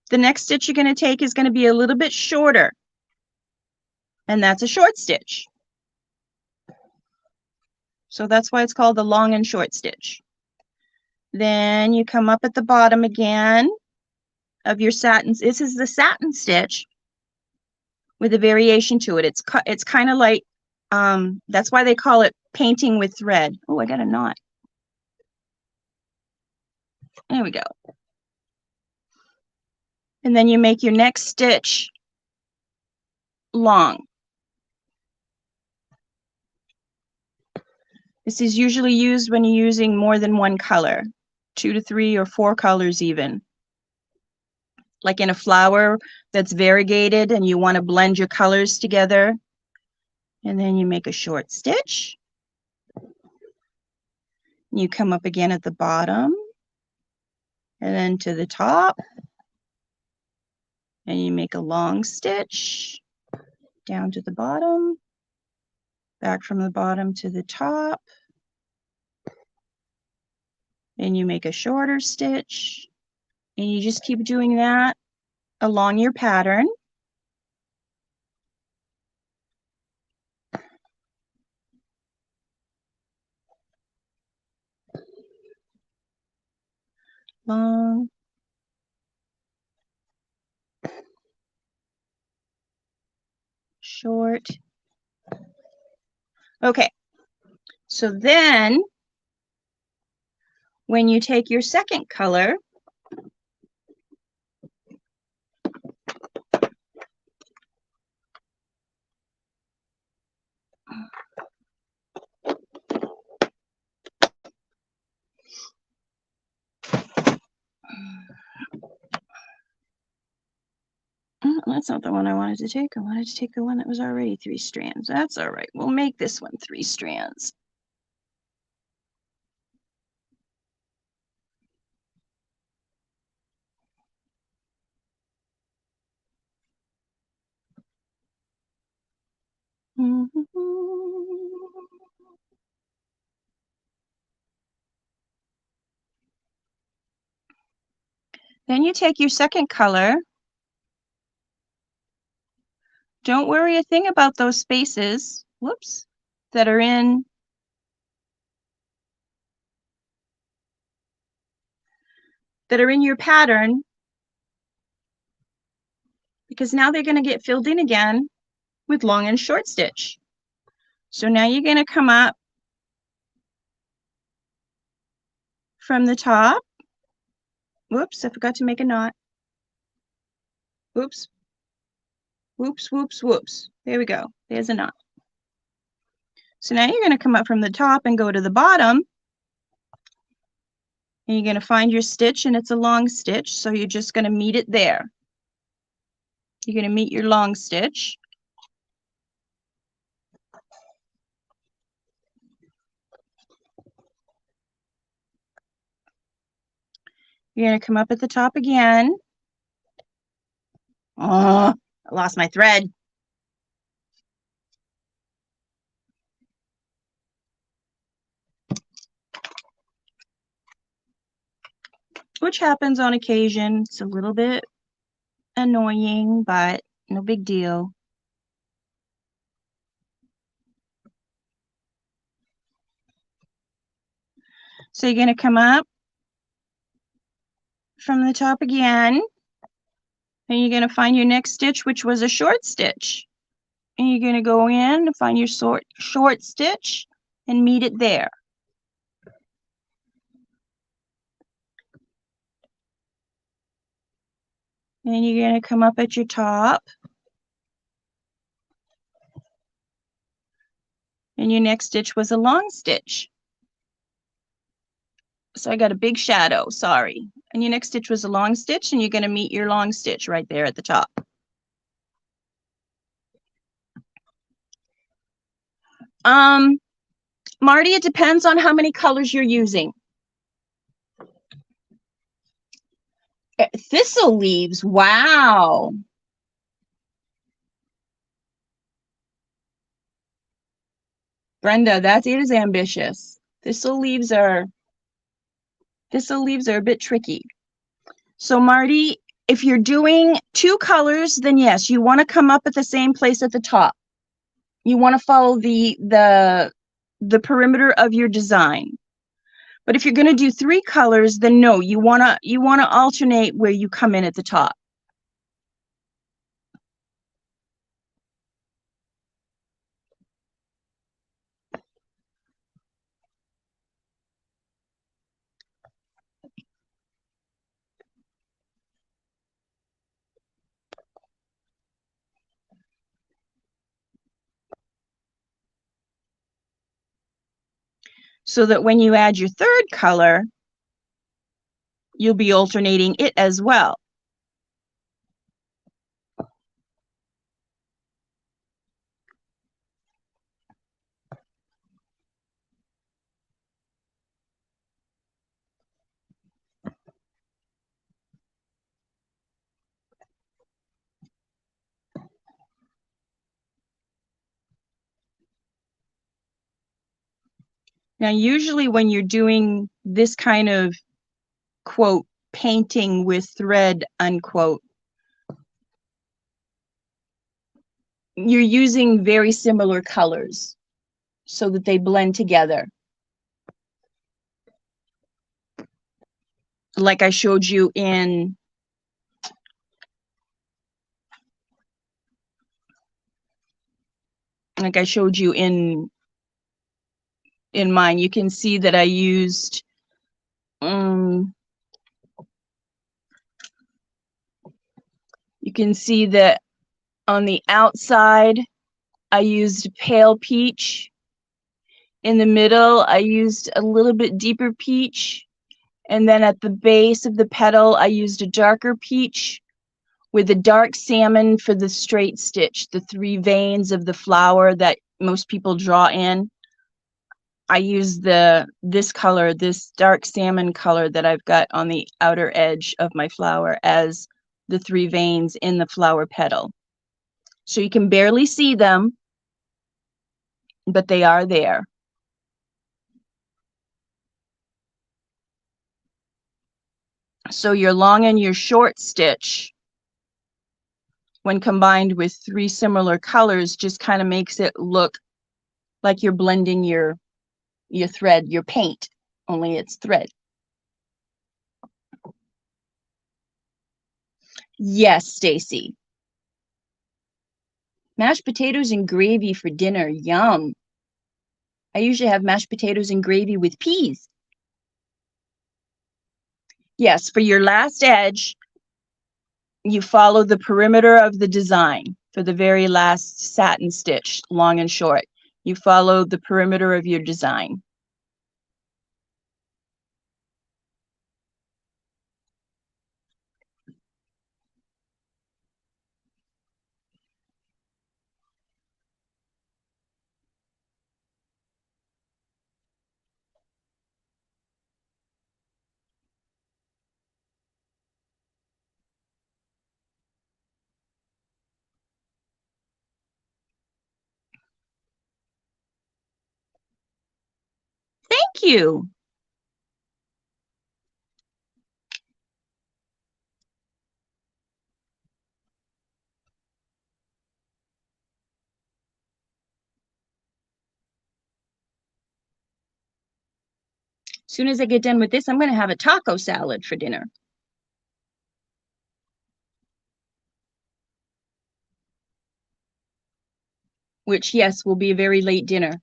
the next stitch you're going to take is going to be a little bit shorter, and that's a short stitch. So that's why it's called the long and short stitch. Then you come up at the bottom again of your satin. This is the satin stitch with a variation to it. It's kind of like, that's why they call it painting with thread. Oh, I got a knot. There we go. And then you make your next stitch long. This is usually used when you're using more than one color, 2 to 3 or 4 colors even. Like in a flower that's variegated and you want to blend your colors together. And then you make a short stitch. You come up again at the bottom and then to the top. And you make a long stitch down to the bottom, back from the bottom to the top. And you make a shorter stitch. And you just keep doing that along your pattern. Long, short. Okay, so then when you take your second color, that's not the one I wanted to take. I wanted to take the one that was already 3 strands. That's all right. We'll make this one 3 strands. Then you take your second color. Don't worry a thing about those spaces, whoops, that are in your pattern, because now they're going to get filled in again with long and short stitch. So now you're going to come up from the top. Whoops, I forgot to make a knot. Whoops. Whoops, whoops, whoops. There we go. There's a knot. So now you're going to come up from the top and go to the bottom. And you're going to find your stitch, and it's a long stitch, so you're just going to meet it there. You're going to meet your long stitch. You're going to come up at the top again. Oh, I lost my thread. which happens on occasion. It's a little bit annoying, but no big deal. So you're going to come up from the top again, and you're going to find your next stitch, which was a short stitch. And you're going to go in and find your short stitch and meet it there. And you're going to come up at your top. And your next stitch was a long stitch. So I got a big shadow, sorry. And your next stitch was a long stitch, and you're going to meet your long stitch right there at the top. Marty, it depends on how many colors you're using. Thistle leaves, wow. Brenda, that is ambitious. Thistle leaves are a bit tricky. So Marty, if you're doing 2 colors, then yes, you want to come up at the same place at the top. You want to follow the perimeter of your design. But if you're going to do 3 colors, then no, you want to alternate where you come in at the top. So that when you add your 3rd color, you'll be alternating it as well. Now, usually when you're doing this kind of, quote, painting with thread, unquote, you're using very similar colors so that they blend together. Like I showed you in mine. You can see that I used you can see that on the outside I used pale peach. In the middle I used a little bit deeper peach, and then at the base of the petal I used a darker peach with a dark salmon for the straight stitch, the 3 veins of the flower that most people draw in. I use this color, this dark salmon color that I've got on the outer edge of my flower as the 3 veins in the flower petal. So you can barely see them, but they are there. So your long and your short stitch, when combined with 3 similar colors, just kind of makes it look like you're blending your thread, your paint, only it's thread. Yes, Stacy. Mashed potatoes and gravy for dinner, yum. I usually have mashed potatoes and gravy with peas. Yes, for your last edge, you follow the perimeter of the design for the very last satin stitch, long and short. You follow the perimeter of your design. Thank you. soon as I get done with this, I'm going to have a taco salad for dinner. Which, yes, will be a very late dinner.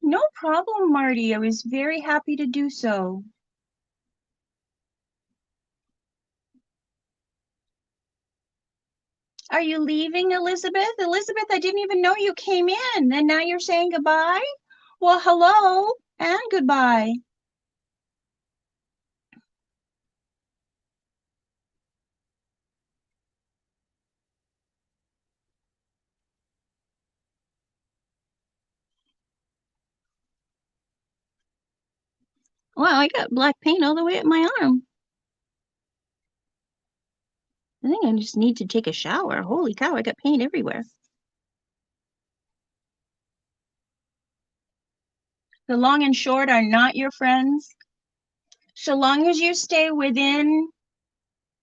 No problem, Marty. I was very happy to do so. Are you leaving, Elizabeth? Elizabeth, I didn't even know you came in, and now you're saying goodbye? Well, hello and goodbye. Wow, I got black paint all the way up my arm. I think I just need to take a shower. Holy cow, I got paint everywhere. The long and short are not your friends. So long as you stay within,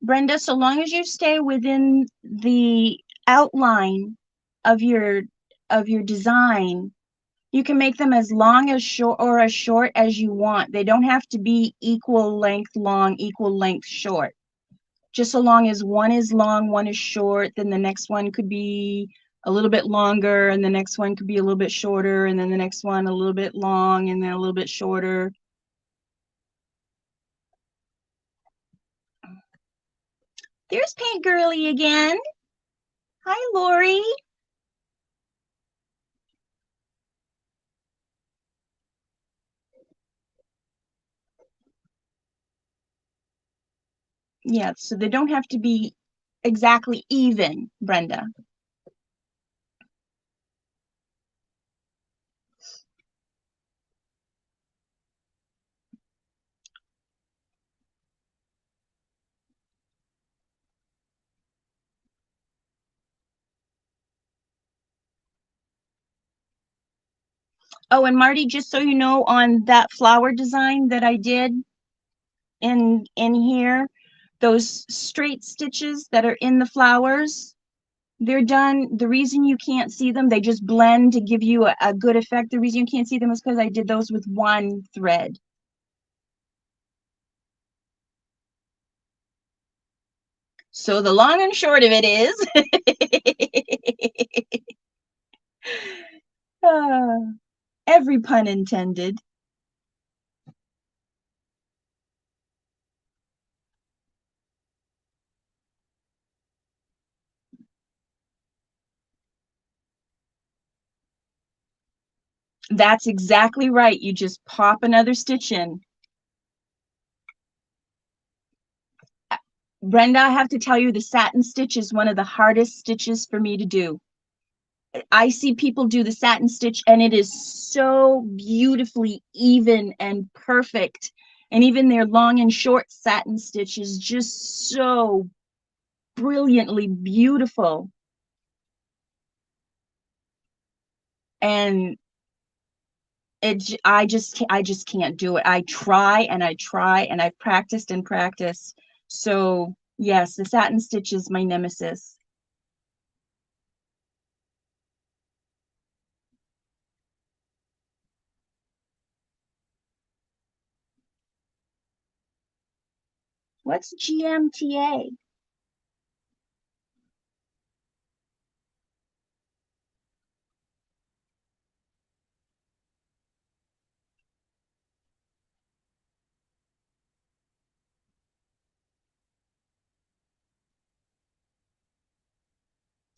Brenda, so long as you stay within the outline of your design, you can make them as long as short or as short as you want. They don't have to be equal length long, equal length short. Just so long as one is long, one is short, then the next one could be a little bit longer, and the next one could be a little bit shorter, and then the next one a little bit long, and then a little bit shorter. There's Paint Girly again. Hi, Lori. Yeah, so they don't have to be exactly even, Brenda. Oh, and Marty, just so you know, on that flower design that I did in here, those straight stitches that are in the flowers, they're done. The reason you can't see them, they just blend to give you a good effect. The reason you can't see them is because I did those with one thread. So the long and short of it is, every pun intended. That's exactly right. You just pop another stitch in. Brenda, I have to tell you, the satin stitch is one of the hardest stitches for me to do. I see people do the satin stitch and it is so beautifully even and perfect. And even their long and short satin stitch is just so brilliantly beautiful. And I just can't do it. I try and I try and I've practiced and practiced. So yes, the satin stitch is my nemesis. What's GMTA?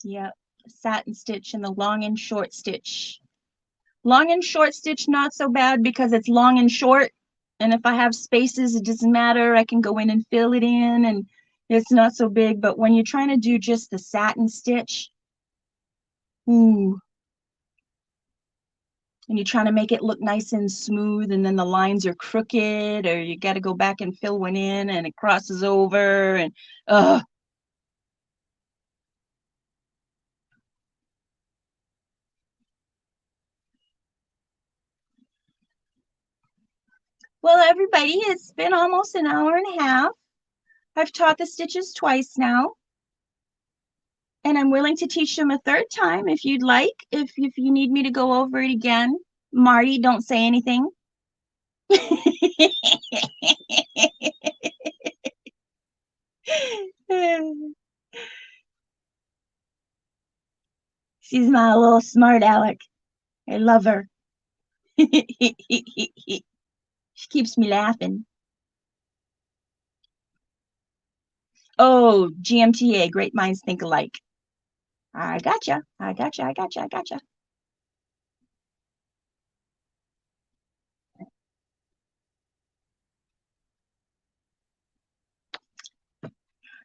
Yep, satin stitch and the long and short stitch. Long and short stitch, not so bad because it's long and short. And if I have spaces, it doesn't matter. I can go in and fill it in and it's not so big. But when you're trying to do just the satin stitch, ooh, and you're trying to make it look nice and smooth and then the lines are crooked or you got to go back and fill one in and it crosses over and, ugh. Well, everybody, it's been almost an hour and a half. I've taught the stitches twice now. And I'm willing to teach them a third time if you'd like, if you need me to go over it again. Marty, don't say anything. She's my little smart aleck. I love her. She keeps me laughing. Oh, GMTA, great minds think alike. I gotcha. I gotcha. I gotcha. I gotcha.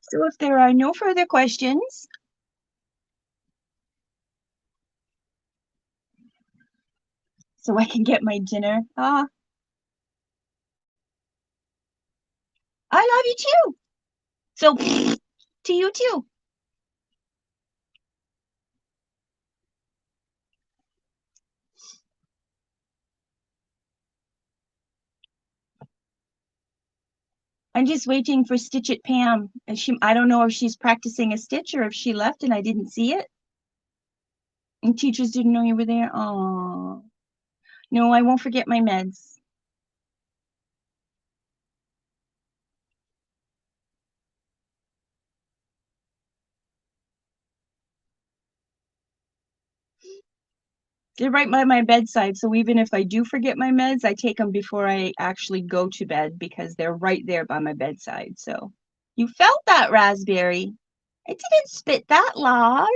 So if there are no further questions, so I can get my dinner. Ah, I love you too. So to you too. I'm just waiting for Stitch It Pam. And I don't know if she's practicing a stitch or if she left and I didn't see it. And teachers didn't know you were there. Oh, no, I won't forget my meds. They're right by my bedside. So even if I do forget my meds, I take them before I actually go to bed because they're right there by my bedside. So you felt that, Raspberry. I didn't spit that loud.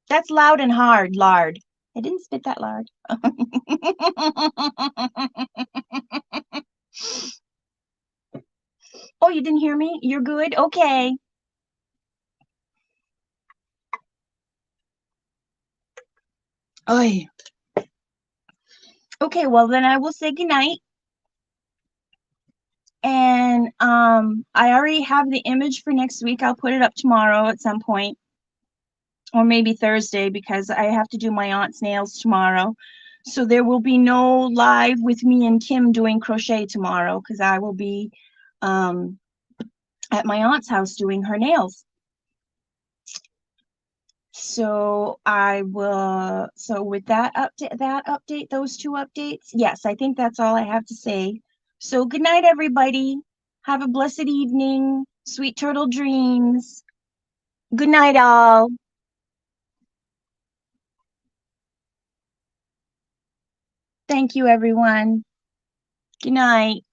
That's loud and hard, lard. I didn't spit that loud. Oh, you didn't hear me? You're good? Okay. Oy. Okay, well then I will say goodnight. And I already have the image for next week. I'll put it up tomorrow at some point, or maybe Thursday because I have to do my aunt's nails tomorrow. So there will be no live with me and Kim doing crochet tomorrow because I will be at my aunt's house doing her nails. So I will, so with that update, those two updates, yes, I think that's all I have to say. So good night, everybody. Have a blessed evening. Sweet turtle dreams. Good night, all. Thank you, everyone. Good night.